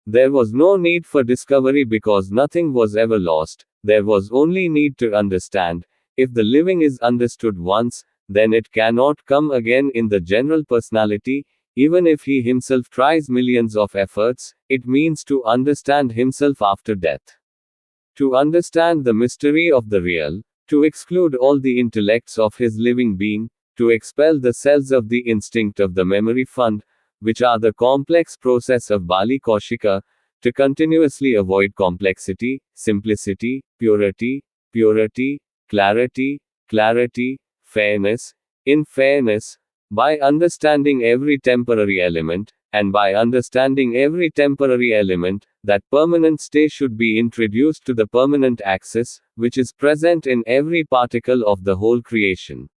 There was no need for discovery because nothing was ever lost. There was only need to understand. If the living is understood once, then it cannot come again in the general personality. Even if he himself tries millions of efforts, it means to understand himself after death. To understand the mystery of the real, to exclude all the intellects of his living being, to expel the cells of the instinct of the memory fund, which are the complex process of Bali Kaushika, to continuously avoid complexity, simplicity, purity, clarity, fairness, in fairness, by understanding every temporary element, and by understanding every temporary element, that permanent stay should be introduced to the permanent axis, which is present in every particle of the whole creation.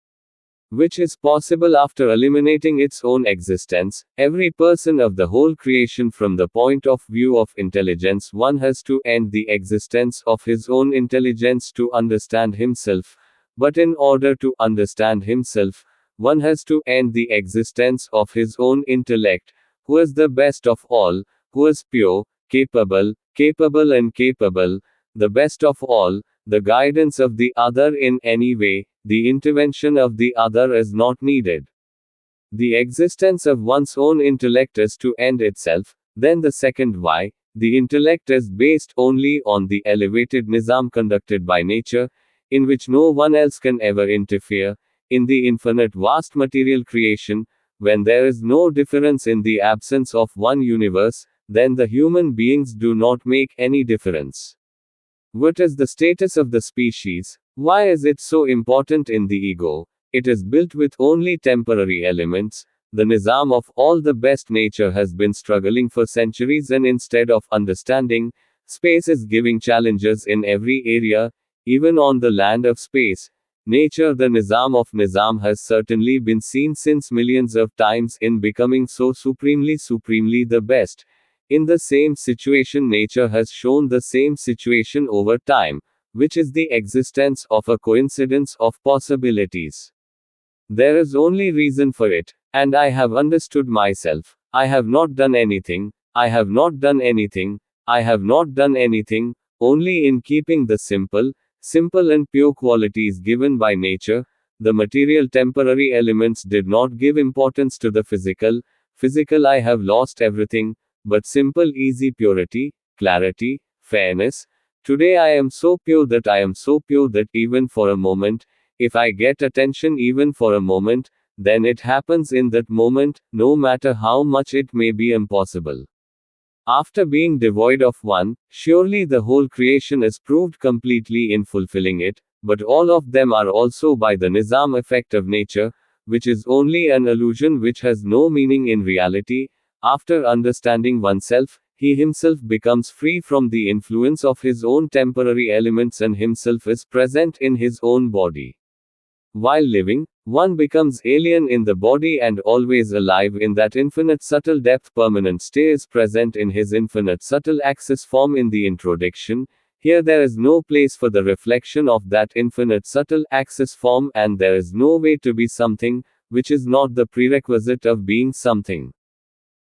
Which is possible after eliminating its own existence. Every person of the whole creation from the point of view of intelligence, one has to end the existence of his own intelligence to understand himself. But in order to understand himself, one has to end the existence of his own intellect, who is the best of all, who is pure, capable, the best of all. The guidance of the other in any way, the intervention of the other is not needed. The existence of one's own intellect is to end itself. Then the second why, the intellect is based only on the elevated nizam conducted by nature, in which no one else can ever interfere. In the infinite vast material creation, when there is no difference in the absence of one universe, then the human beings do not make any difference. What is the status of the species? Why is it so important in the ego? It is built with only temporary elements. The nizam of all the best nature has been struggling for centuries, and instead of understanding, space is giving challenges in every area, even on the land of space. Nature, the nizam of nizam, has certainly been seen since millions of times in becoming so supremely the best. In the same situation, nature has shown the same situation over time, which is the existence of a coincidence of possibilities. There is only reason for it, and I have understood myself. I have not done anything, only in keeping the simple and pure qualities given by nature. The material temporary elements did not give importance to the physical. I have lost everything, but simple easy purity, clarity, fairness. Today I am so pure that I am so pure that even for a moment, if I get attention even for a moment, then it happens in that moment, no matter how much it may be impossible. After being devoid of one, surely the whole creation is proved completely in fulfilling it, but all of them are also by the nizam effect of nature, which is only an illusion which has no meaning in reality. After understanding oneself, he himself becomes free from the influence of his own temporary elements and himself is present in his own body. While living, one becomes alien in the body and always alive in that infinite subtle depth. Permanent stay is present in his infinite subtle access form in the introduction. Here there is no place for the reflection of that infinite subtle access form, and there is no way to be something, which is not the prerequisite of being something.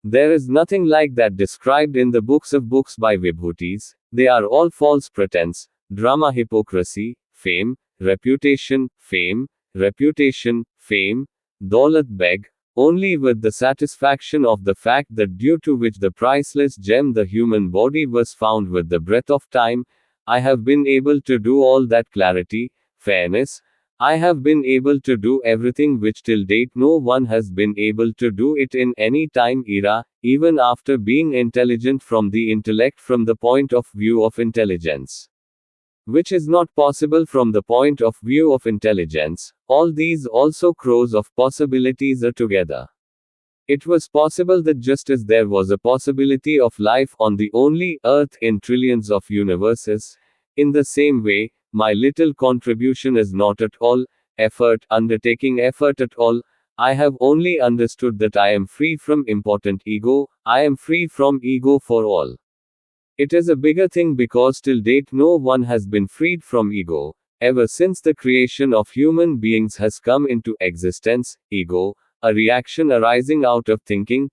There is nothing like that described in the books by Vibhutis. They are all false pretense, drama, hypocrisy, fame, reputation, Daulat Beg, only with the satisfaction of the fact that due to which the priceless gem the human body was found with the breath of time, I have been able to do all that clarity, fairness. I have been able to do everything which till date no one has been able to do it in any time era, even after being intelligent from the intellect from the point of view of intelligence. Which is not possible from the point of view of intelligence. All these also crows of possibilities are together. It was possible that just as there was a possibility of life on the only earth in trillions of universes, in the same way, my little contribution is not at all undertaking effort at all. I have only understood that I am free from important ego, I am free from ego for all. It is a bigger thing because till date no one has been freed from ego. Ever since the creation of human beings has come into existence, ego, a reaction arising out of thinking,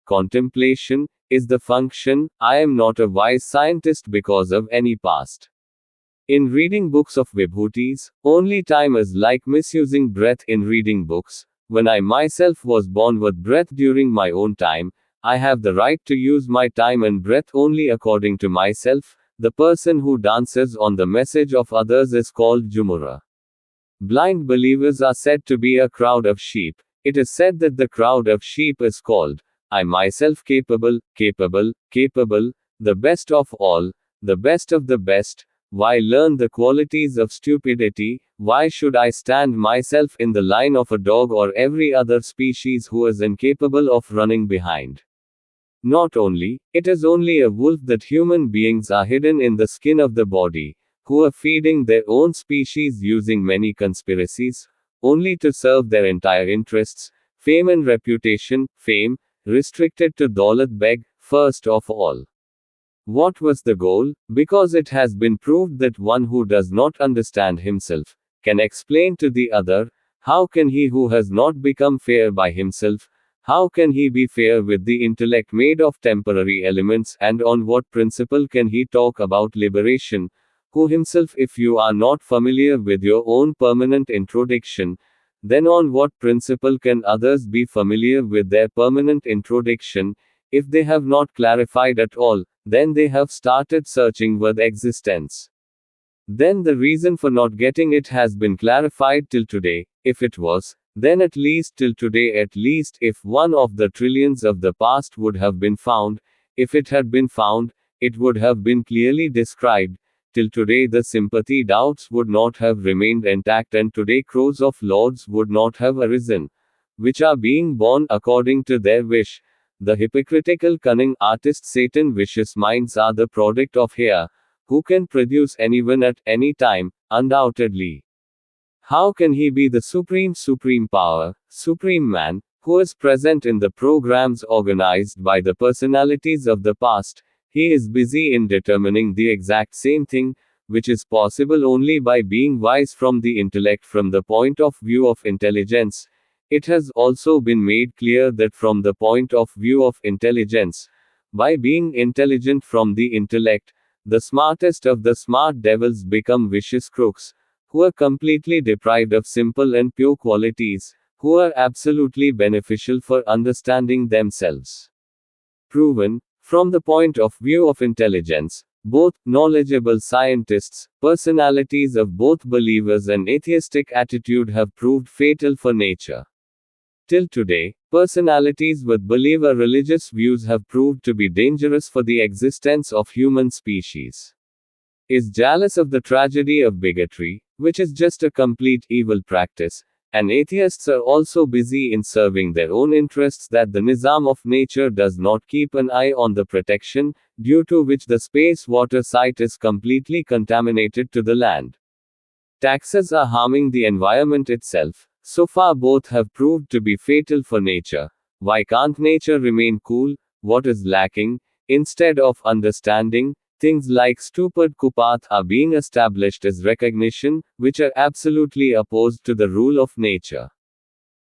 contemplation, is the function. I am not a wise scientist because of any past. In reading books of Vibhutis, only time is like misusing breath in reading books. When I myself was born with breath during my own time, I have the right to use my time and breath only according to myself. The person who dances on the message of others is called Jumura. Blind believers are said to be a crowd of sheep. It is said that the crowd of sheep is called, I myself capable, the best of all, the best of the best. Why learn the qualities of stupidity? Why should I stand myself in the line of a dog or every other species who is incapable of running behind? Not only, it is only a wolf that human beings are hidden in the skin of the body, who are feeding their own species using many conspiracies, only to serve their entire interests, fame and reputation, fame, restricted to Daulat Beg, first of all. What was the goal? Because it has been proved that one who does not understand himself can explain to the other. How can he who has not become fair by himself? How can he be fair with the intellect made of temporary elements? And on what principle can he talk about liberation? Who himself, if you are not familiar with your own permanent introduction, then on what principle can others be familiar with their permanent introduction? If they have not clarified at all, then they have started searching with existence. Then the reason for not getting it has been clarified till today. If it was, then at least till today, at least if one of the trillions of the past would have been found, if it had been found, it would have been clearly described. Till today the sympathy doubts would not have remained intact, and today crows of lords would not have arisen, which are being born according to their wish. The hypocritical cunning artist Satan vicious minds are the product of here, who can produce anyone at any time, undoubtedly. How can he be the supreme power, supreme man, who is present in the programs organized by the personalities of the past? He is busy in determining the exact same thing, which is possible only by being wise from the intellect from the point of view of intelligence. It has also been made clear that from the point of view of intelligence, by being intelligent from the intellect, the smartest of the smart devils become vicious crooks, who are completely deprived of simple and pure qualities, who are absolutely beneficial for understanding themselves. Proven, From the point of view of intelligence, both knowledgeable scientists, personalities of both believers and atheistic attitude have proved fatal for nature. Till today, personalities with believer religious views have proved to be dangerous for the existence of human species. Is jealous of the tragedy of bigotry, which is just a complete evil practice, and atheists are also busy in serving their own interests that the nizam of nature does not keep an eye on the protection, due to which the space water site is completely contaminated to the land. Taxes are harming the environment itself. So far both have proved to be fatal for nature. Why can't nature remain cool? What is lacking? Instead of understanding, things like stupid kupath are being established as recognition, which are absolutely opposed to the rule of nature.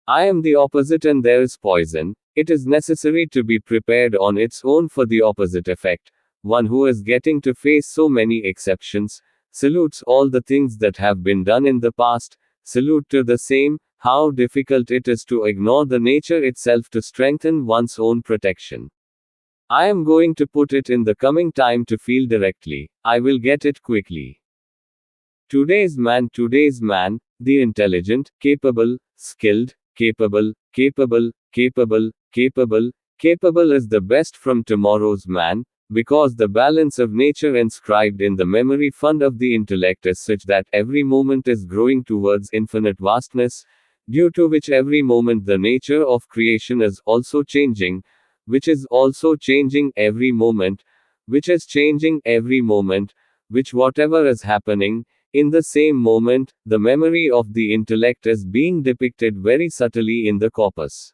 I am the opposite and there is poison. It is necessary to be prepared on its own for the opposite effect. One who is getting to face so many exceptions, salutes all the things that have been done in the past, salute to the same, how difficult it is to ignore the nature itself to strengthen one's own protection. I am going to put it in the coming time to feel directly. I will get it quickly. Today's man, the intelligent, capable, skilled, capable is the best from tomorrow's man, because the balance of nature inscribed in the memory fund of the intellect is such that every moment is growing towards infinite vastness, due to which every moment the nature of creation is also changing, which is also changing every moment, which is changing every moment, which whatever is happening, in the same moment, the memory of the intellect is being depicted very subtly in the corpus.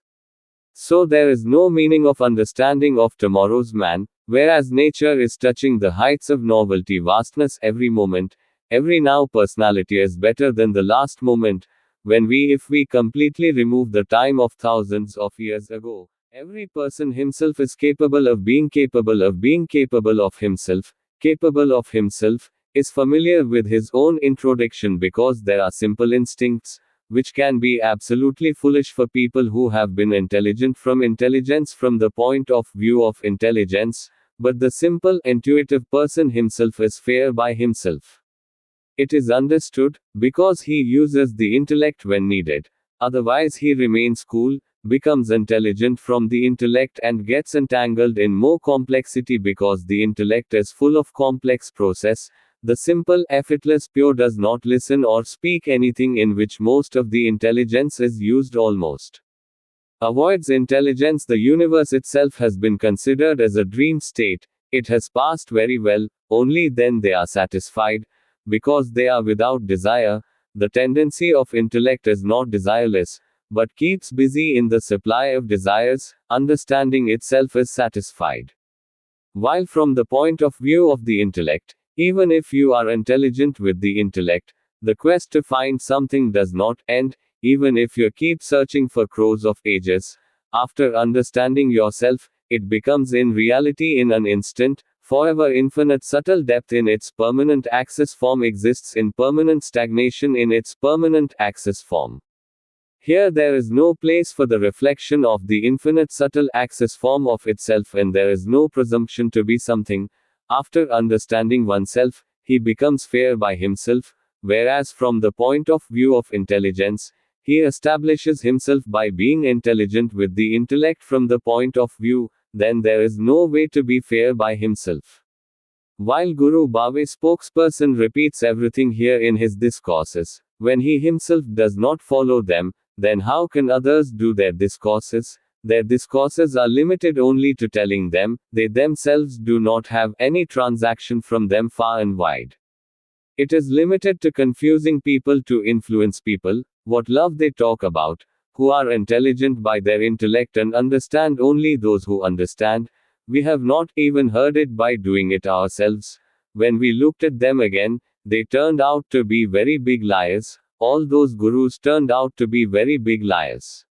So there is no meaning of understanding of tomorrow's man, whereas nature is touching the heights of novelty vastness every moment, every now personality is better than the last moment, if we completely remove the time of thousands of years ago. Every person himself is capable of being capable of himself, is familiar with his own introduction because there are simple instincts, which can be absolutely foolish for people who have been intelligent from intelligence from the point of view of intelligence, but the simple, intuitive person himself is fair by himself. It is understood, because he uses the intellect when needed. Otherwise he remains cool, becomes intelligent from the intellect and gets entangled in more complexity because the intellect is full of complex process. The simple, effortless, pure does not listen or speak anything in which most of the intelligence is used almost. Avoids intelligence. The universe itself has been considered as a dream state. It has passed very well, only then they are satisfied, because they are without desire. The tendency of intellect is not desireless, but keeps busy in the supply of desires. Understanding itself is satisfied. While from the point of view of the intellect, even if you are intelligent with the intellect, the quest to find something does not end, even if you keep searching for crores of ages. After understanding yourself, it becomes in reality in an instant, forever infinite subtle depth in its permanent access form exists in permanent stagnation in its permanent access form. Here there is no place for the reflection of the infinite subtle access form of itself, and there is no presumption to be something. After understanding oneself, he becomes fair by himself, whereas from the point of view of intelligence, he establishes himself by being intelligent with the intellect from the point of view, then there is no way to be fair by himself. While Guru Bhave's spokesperson repeats everything here in his discourses, when he himself does not follow them, then how can others do their discourses? Their discourses are limited only to telling them, they themselves do not have any transaction from them far and wide. It is limited to confusing people to influence people. What love they talk about, who are intelligent by their intellect and understand only those who understand. We have not even heard it by doing it ourselves. When we looked at them again, they turned out to be very big liars. All those gurus turned out to be very big liars.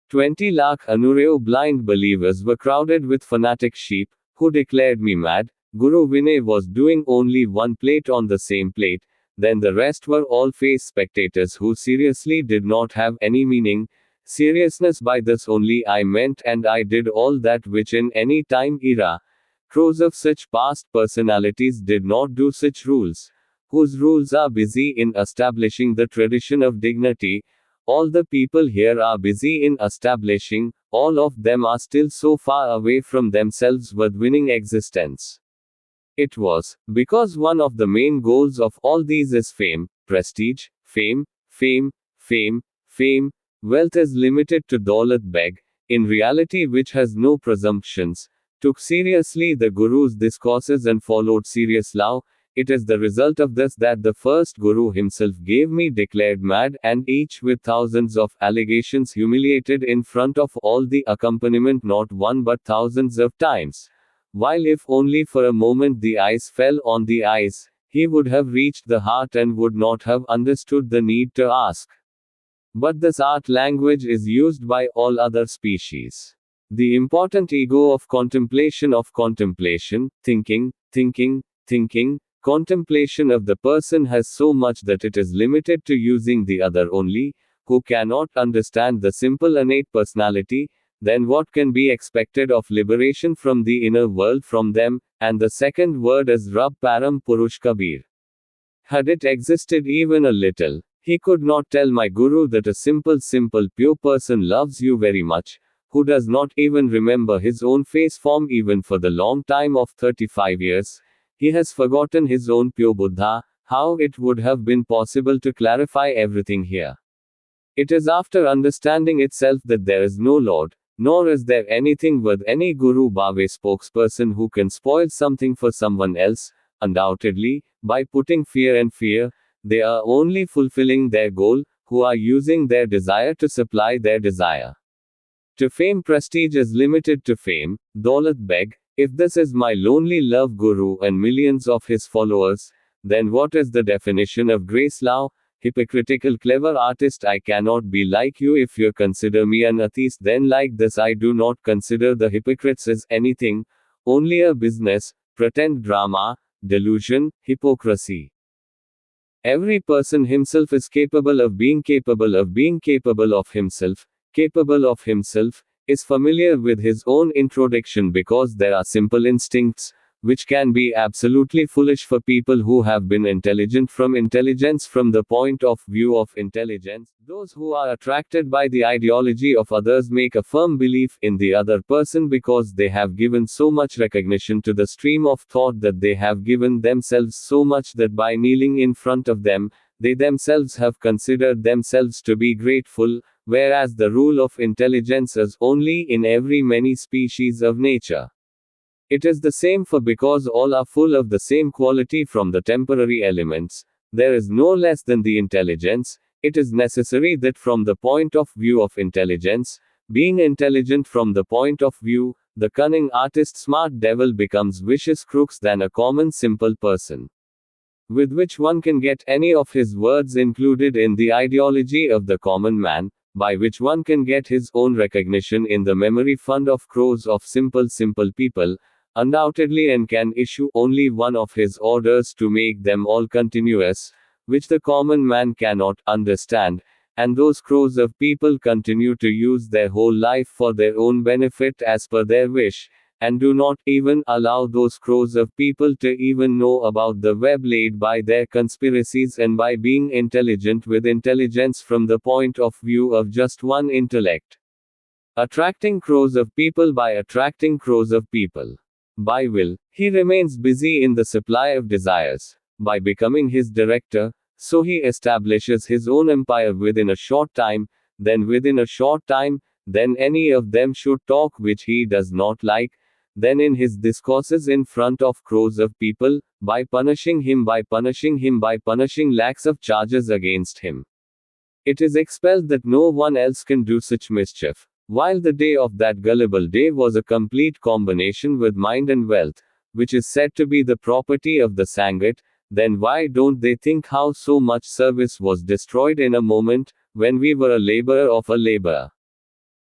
20 lakh Anureo blind believers were crowded with fanatic sheep, who declared me mad. Guru Vinay was doing only one plate on the same plate, then the rest were all face spectators who seriously did not have any meaning. Seriousness by this only I meant, and I did all that which in any time era, Crores of such past personalities did not do such rules, whose rules are busy in establishing the tradition of dignity. All the people here are busy in establishing, all of them are still so far away from themselves with winning existence. It was because one of the main goals of all these is fame, prestige, fame, fame, fame, fame. Wealth is limited to Daulat Beg, in reality, which has no presumptions, took seriously the Guru's discourses and followed serious law. It is the result of this that the first Guru himself gave me declared mad, and each with thousands of allegations humiliated in front of all the accompaniment not one but thousands of times. While if only for a moment the eyes fell on the eyes, he would have reached the heart and would not have understood the need to ask. But this art language is used by all other species. The important ego of contemplation, thinking, thinking, thinking, contemplation of the person has so much that it is limited to using the other only, who cannot understand the simple innate personality. Then what can be expected of liberation from the inner world from them? And the second word is Rab Param Purush Kabir. Had it existed even a little, he could not tell my Guru that a simple, pure person loves you very much, who does not even remember his own face form even for the long time of 35 years. He has forgotten his own pure Buddha. How it would have been possible to clarify everything here. It is after understanding itself that there is no Lord, nor is there anything with any Guru Bhave spokesperson who can spoil something for someone else. Undoubtedly, by putting fear, they are only fulfilling their goal, who are using their desire to supply their desire. To fame, prestige is limited to fame, Daulat Beg. If this is my lonely love Guru and millions of his followers, then what is the definition of grace law? Hypocritical clever artist, I cannot be like you if you consider me an atheist. Then like this I do not consider the hypocrites as anything, only a business, pretend drama, delusion, hypocrisy. Every person himself is capable of being capable of himself, is familiar with his own introduction because there are simple instincts, which can be absolutely foolish for people who have been intelligent from intelligence from the point of view of intelligence. Those who are attracted by the ideology of others make a firm belief in the other person because they have given so much recognition to the stream of thought that they have given themselves so much that by kneeling in front of them, they themselves have considered themselves to be grateful, whereas the rule of intelligence is only in every many species of nature. It is the same for because all are full of the same quality from the temporary elements. There is no less than the intelligence. It is necessary that from the point of view of intelligence, being intelligent from the point of view, the cunning artist smart devil becomes vicious crooks than a common simple person, with which one can get any of his words included in the ideology of the common man, by which one can get his own recognition in the memory fund of crores of simple people, undoubtedly, and can issue only one of his orders to make them all continuous, which the common man cannot understand, and those crores of people continue to use their whole life for their own benefit as per their wish, and do not even allow those crores of people to even know about the web laid by their conspiracies. And by being intelligent with intelligence from the point of view of just one intellect, attracting crores of people by attracting crores of people. By will, he remains busy in the supply of desires. By becoming his director, so he establishes his own empire within a short time, then within a short time, then any of them should talk which he does not like, then in his discourses in front of crores of people, by punishing him, by punishing lakhs of charges against him, it is expelled that no one else can do such mischief. While the day of that gullible day was a complete combination with mind and wealth, which is said to be the property of the Sangat, then why don't they think how so much service was destroyed in a moment, when we were a laborer of a laborer?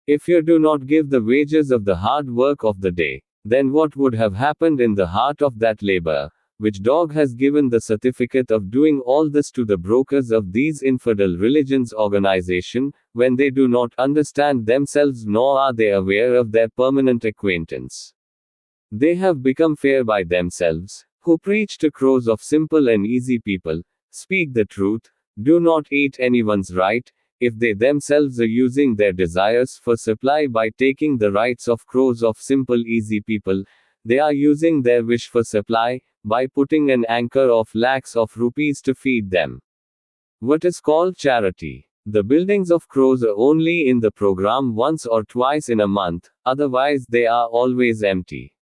If you do not give the wages of the hard work of the day, then what would have happened in the heart of that laborer? Which dog has given the certificate of doing all this to the brokers of these infidel religions organization, when they do not understand themselves nor are they aware of their permanent acquaintance? They have become fair by themselves, who preach to crores of simple and easy people, speak the truth, do not eat anyone's right, if they themselves are using their desires for supply by taking the rights of crores of simple easy people, they are using their wish for supply, by putting an anchor of lakhs of rupees to feed them. What is called charity? The buildings of crores are only in the program once or twice in a month, otherwise they are always empty.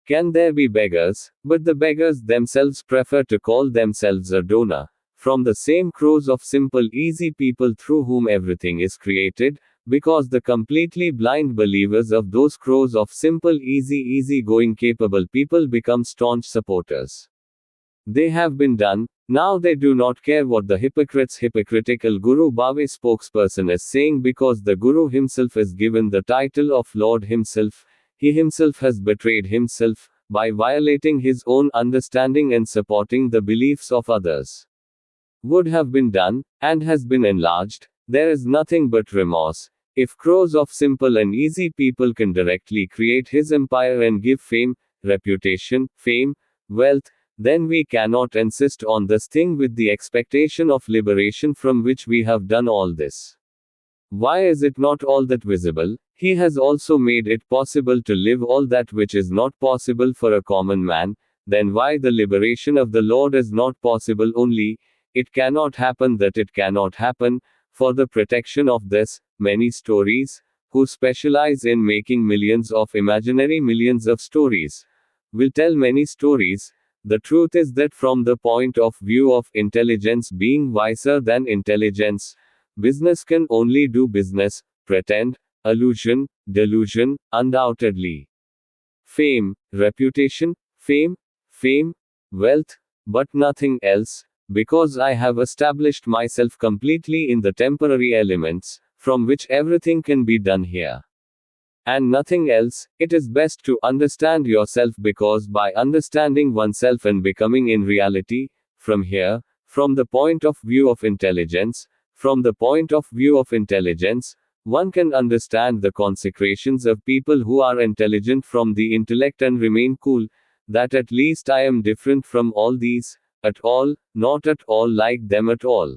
Can there be beggars? But the beggars themselves prefer to call themselves a donor, from the same crores of simple easy people through whom everything is created, because the completely blind believers of those crores of simple easy-going capable people become staunch supporters. They have been done, now they do not care what the hypocritical Guru Bhave spokesperson is saying because the Guru himself is given the title of Lord himself. He himself has betrayed himself, by violating his own understanding and supporting the beliefs of others. Would have been done, and has been enlarged, there is nothing but remorse. If crores of simple and easy people can directly create his empire and give fame, reputation, wealth, then we cannot insist on this thing with the expectation of liberation from which we have done all this. Why is it not all that visible? He has also made it possible to live all that which is not possible for a common man. Then why the liberation of the Lord is not possible only? It cannot happen that it cannot happen. For the protection of this, many stories, who specialize in making millions of imaginary millions of stories, will tell many stories. The truth is that from the point of view of intelligence being wiser than intelligence, business can only do business, pretend, illusion, delusion, undoubtedly. Fame, reputation, fame, wealth, but nothing else, because I have established myself completely in the temporary elements, from which everything can be done here. And nothing else. It is best to understand yourself because by understanding oneself and becoming in reality, from here, from the point of view of intelligence, one can understand the consecrations of people who are intelligent from the intellect and remain cool, that at least I am different from all these, at all, not at all like them at all.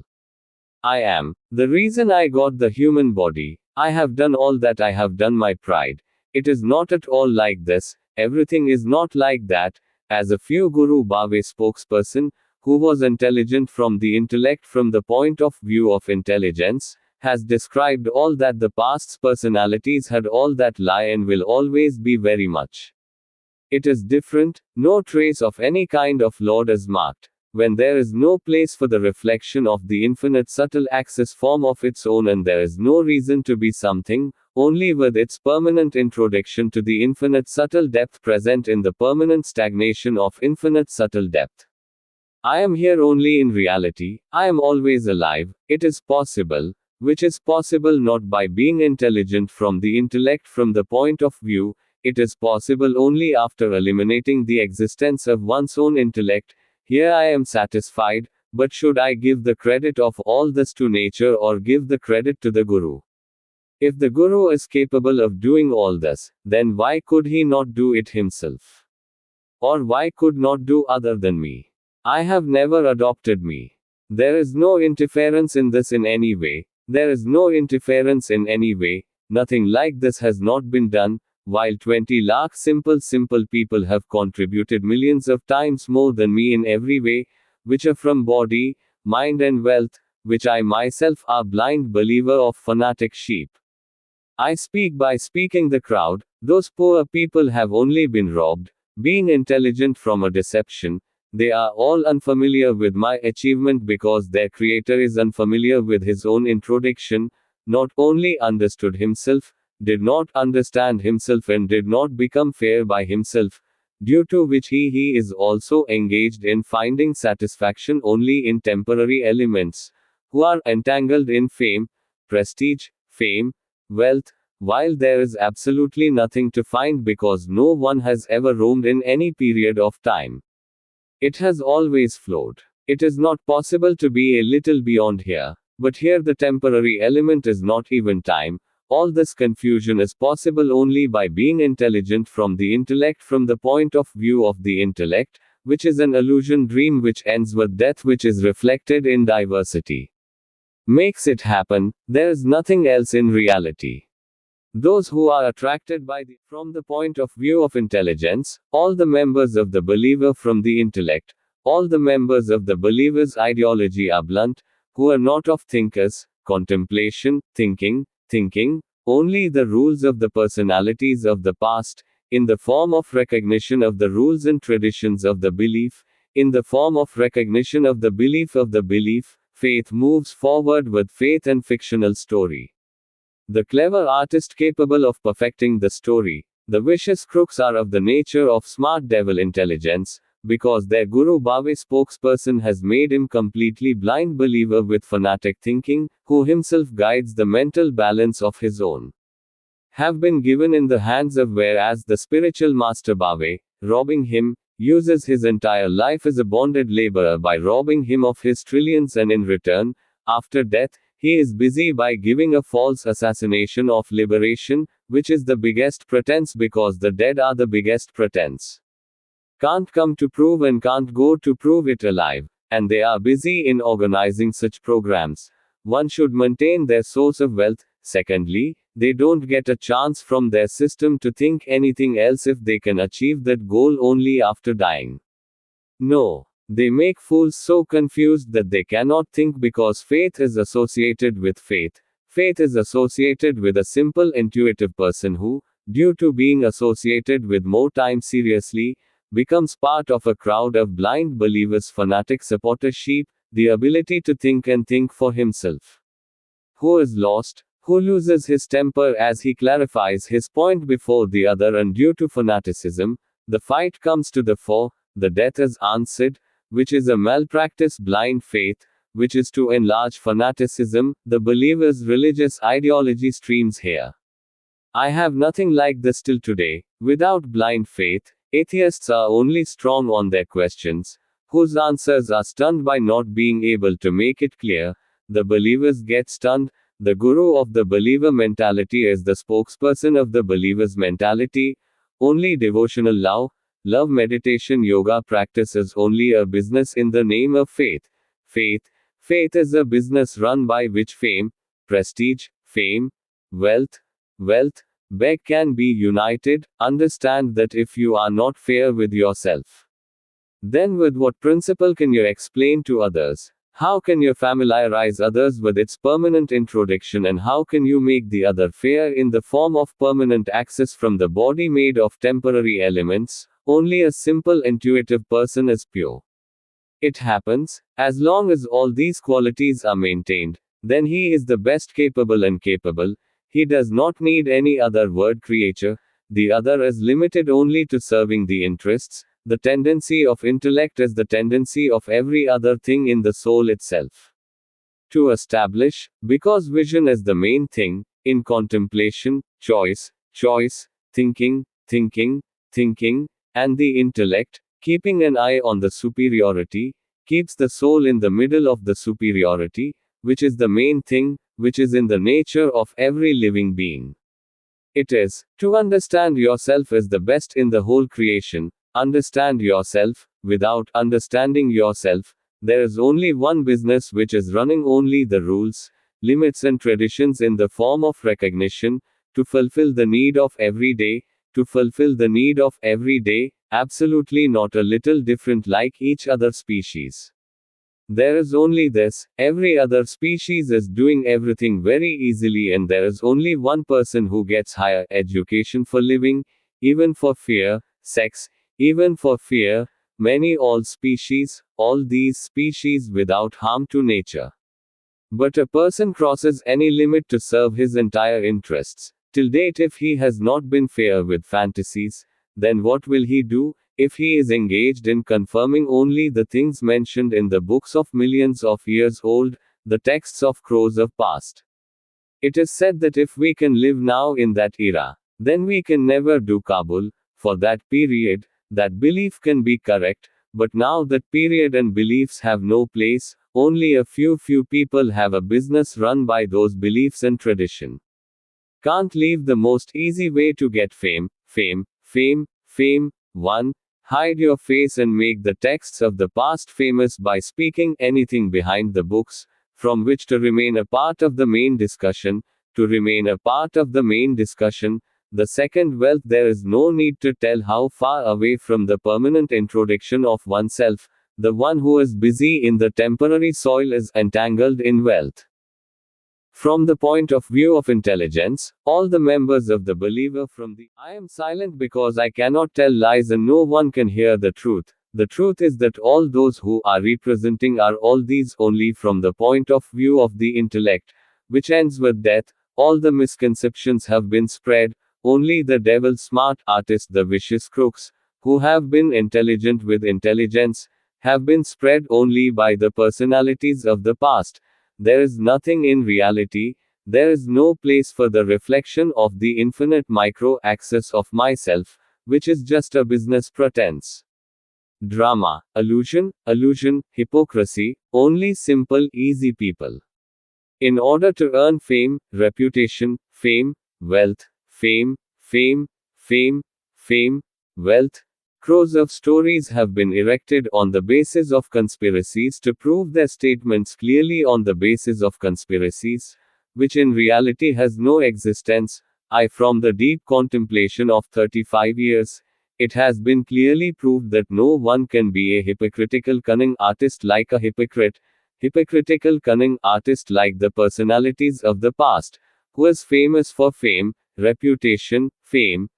I am the reason I got the human body. I have done all that I have done my pride. It is not at all like this, everything is not like that, as a few Guru Bhave spokesperson, who was intelligent from the intellect from the point of view of intelligence, has described all that the past's personalities had all that lie and will always be very much. It is different, no trace of any kind of Lord is marked. When there is no place for the reflection of the infinite subtle axis form of its own and there is no reason to be something, only with its permanent introduction to the infinite subtle depth present in the permanent stagnation of infinite subtle depth. I am here only in reality, I am always alive, it is possible, which is possible not by being intelligent from the intellect from the point of view, it is possible only after eliminating the existence of one's own intellect. Here I am satisfied, but should I give the credit of all this to nature or give the credit to the Guru? If the Guru is capable of doing all this, then why could he not do it himself? Or why could not do other than me? I have never adopted me. There is no interference in this in any way. There is no interference in any way. Nothing like this has not been done. While 20 lakh simple people have contributed millions of times more than me in every way, which are from body, mind and wealth, which I myself are blind believer of fanatic sheep. I speak by speaking the crowd, those poor people have only been robbed, being intelligent from a deception, they are all unfamiliar with my achievement because their creator is unfamiliar with his own introduction, not only understood himself, did not understand himself and did not become fair by himself, due to which he is also engaged in finding satisfaction only in temporary elements, who are entangled in prestige, wealth, while there is absolutely nothing to find because no one has ever roamed in any period of time. It has always flowed. It is not possible to be a little beyond here, but here the temporary element is not even time, All this confusion is possible only by being intelligent from the intellect, from the point of view of the intellect, which is an illusion dream which ends with death, which is reflected in diversity. Makes it happen, there is nothing else in reality. Those who are attracted by from the point of view of intelligence, all the members of the believer from the intellect, all the members of the believer's ideology are blunt, who are not of thinkers, contemplation, thinking, only the rules of the personalities of the past, in the form of recognition of the rules and traditions of the belief, in the form of recognition of the belief, faith moves forward with faith and fictional story. The clever artist capable of perfecting the story, the vicious crooks are of the nature of smart devil intelligence, because their Guru Bhave spokesperson has made him completely blind believer with fanatic thinking, who himself guides the mental balance of his own. Have been given in the hands of, whereas the spiritual master Bhave, robbing him, uses his entire life as a bonded laborer by robbing him of his trillions, and in return, after death, he is busy by giving a false assassination of liberation, which is the biggest pretense because the dead are the biggest pretense. Can't come to prove and can't go to prove it alive, and they are busy in organizing such programs. One should maintain their source of wealth. Secondly, they don't get a chance from their system to think anything else if they can achieve that goal only after dying. No. They make fools so confused that they cannot think because faith is associated with faith. Faith is associated with a simple intuitive person who, due to being associated with more time seriously, becomes part of a crowd of blind believers, fanatic supporter sheep, the ability to think and think for himself. Who is lost, who loses his temper as he clarifies his point before the other, and due to fanaticism, the fight comes to the fore, the death is answered, which is a malpractice blind faith, which is to enlarge fanaticism, the believer's religious ideology streams here. I have nothing like this till today. Without blind faith, atheists are only strong on their questions, whose answers are stunned by not being able to make it clear. The believers get stunned. The guru of the believer mentality is the spokesperson of the believer's mentality. Only devotional love meditation yoga practice is only a business in the name of faith. Faith is a business run by which fame, prestige, wealth, beg can be united. Understand that if you are not fair with yourself, then with what principle can you explain to others? How can you familiarize others with its permanent introduction, and how can you make the other fair in the form of permanent access from the body made of temporary elements? Only a simple intuitive person is pure. It happens, as long as all these qualities are maintained, then he is the best capable and capable. He does not need any other word creature. The other is limited only to serving the interests. The tendency of intellect is the tendency of every other thing in the soul itself. To establish, because vision is the main thing, in contemplation, choice, thinking, and the intellect, keeping an eye on the superiority, keeps the soul in the middle of the superiority, which is the main thing, which is in the nature of every living being. It is, to understand yourself is the best in the whole creation. Understand yourself. Without understanding yourself, there is only one business which is running, only the rules, limits and traditions in the form of recognition, to fulfill the need of every day, absolutely not a little different like each other species. There is only this, every other species is doing everything very easily, and there is only one person who gets higher education for living, even for fear, sex, even for fear, all these species without harm to nature. But a person crosses any limit to serve his entire interests. Till date, if he has not been fair with fantasies, then what will he do? If he is engaged in confirming only the things mentioned in the books of millions of years old, the texts of crores of past. It is said that if we can live now in that era, then we can never do Kabul. For that period, that belief can be correct, but now that period and beliefs have no place. Only a few people have a business run by those beliefs and tradition. Can't leave the most easy way to get fame, fame, fame, fame. 1. Hide your face and make the texts of the past famous by speaking anything behind the books, from which to remain a part of the main discussion, to remain a part of the main discussion. The second, wealth. There is no need to tell how far away from the permanent introduction of oneself. The one who is busy in the temporary soil is entangled in wealth. From the point of view of intelligence, all the members of the believer from the I am silent because I cannot tell lies and no one can hear the truth. The truth is that all those who are representing are all these only from the point of view of the intellect, which ends with death. All the misconceptions have been spread. Only the devil smart artists, the vicious crooks, who have been intelligent with intelligence, have been spread only by the personalities of the past. There is nothing in reality, there is no place for the reflection of the infinite micro-axis of myself, which is just a business pretense. Drama, illusion, hypocrisy, only simple, easy people. In order to earn fame, reputation, fame, wealth, fame, wealth, crores of stories have been erected on the basis of conspiracies to prove their statements clearly on the basis of conspiracies, which in reality has no existence. From the deep contemplation of 35 years, it has been clearly proved that no one can be a hypocritical cunning artist like a hypocritical cunning artist like the personalities of the past, who is famous for fame, reputation, fame.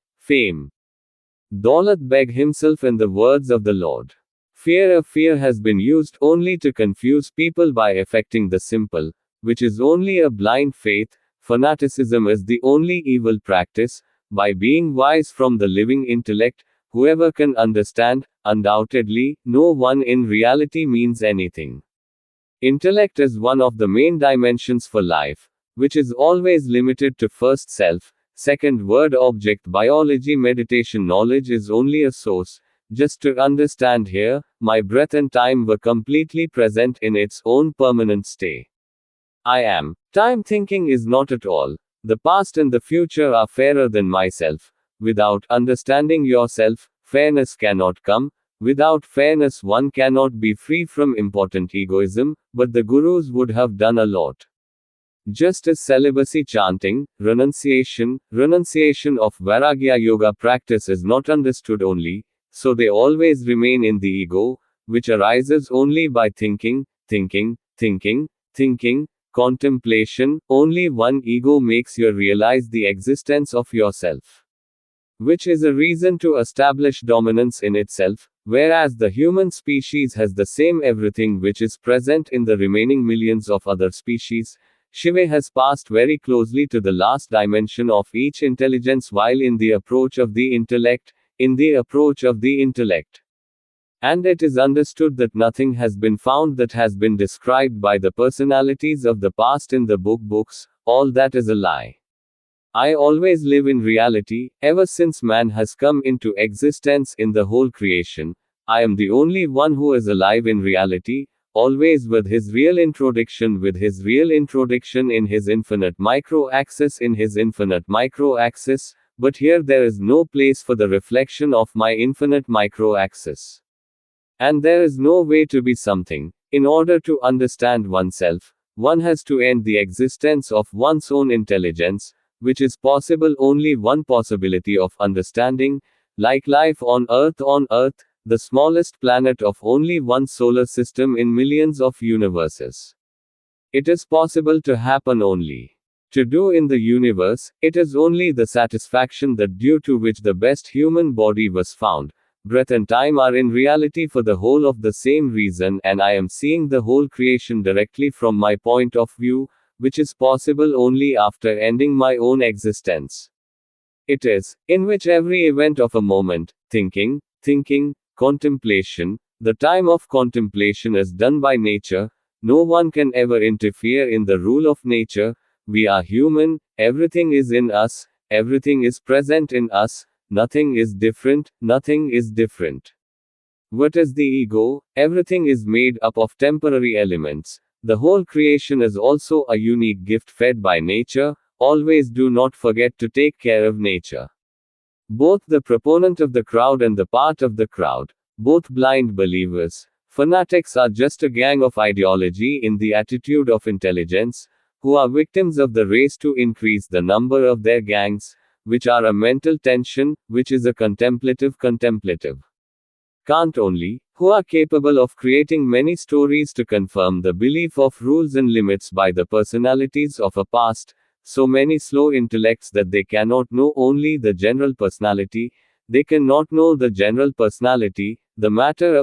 Daulat Beg himself, in the words of the Lord. Fear has been used only to confuse people by affecting the simple, which is only a blind faith. Fanaticism is the only evil practice. By being wise from the living intellect, whoever can understand, undoubtedly, no one in reality means anything. Intellect is one of the main dimensions for life, which is always limited to first self, second word object biology meditation. Knowledge is only a source. Just to understand here, my breath and time were completely present in its own permanent stay. I am. Time thinking is not at all. The past and the future are fairer than myself. Without understanding yourself, fairness cannot come. Without fairness one cannot be free from important egoism, but the gurus would have done a lot. Just as celibacy chanting, renunciation of Vairagya yoga practice is not understood only, so they always remain in the ego, which arises only by thinking, contemplation. Only one ego makes you realize the existence of yourself, which is a reason to establish dominance in itself, whereas the human species has the same everything which is present in the remaining millions of other species. Shiva has passed very closely to the last dimension of each intelligence while in the approach of the intellect, And it is understood that nothing has been found that has been described by the personalities of the past in the books, all that is a lie. I always live in reality, ever since man has come into existence in the whole creation. I am the only one who is alive in reality, always with his real introduction in his infinite micro-axis, but here there is no place for the reflection of my infinite micro-axis. And there is no way to be something. In order to understand oneself, one has to end the existence of one's own intelligence, which is possible only one possibility of understanding, like life on Earth, the smallest planet of only one solar system in millions of universes. It is possible to happen only. To do in the universe, it is only the satisfaction that due to which the best human body was found. Breath and time are in reality for the whole of the same reason, and I am seeing the whole creation directly from my point of view, which is possible only after ending my own existence. It is, in which every event of a moment, thinking, contemplation, the time of contemplation is done by nature. No one can ever interfere in the rule of nature. We are human, everything is in us, everything is present in us, nothing is different. What is the ego? Everything is made up of temporary elements. The whole creation is also a unique gift fed by nature. always do not forget to take care of nature. Both the proponent of the crowd and the part of the crowd, both blind believers, fanatics are just a gang of ideology in the attitude of intelligence, who are victims of the race to increase the number of their gangs, which are a mental tension, which is a contemplative. Can't only, who are capable of creating many stories to confirm the belief of rules and limits by the personalities of a past, so many slow intellects that they cannot know only the general personality, they cannot know the general personality, the matter of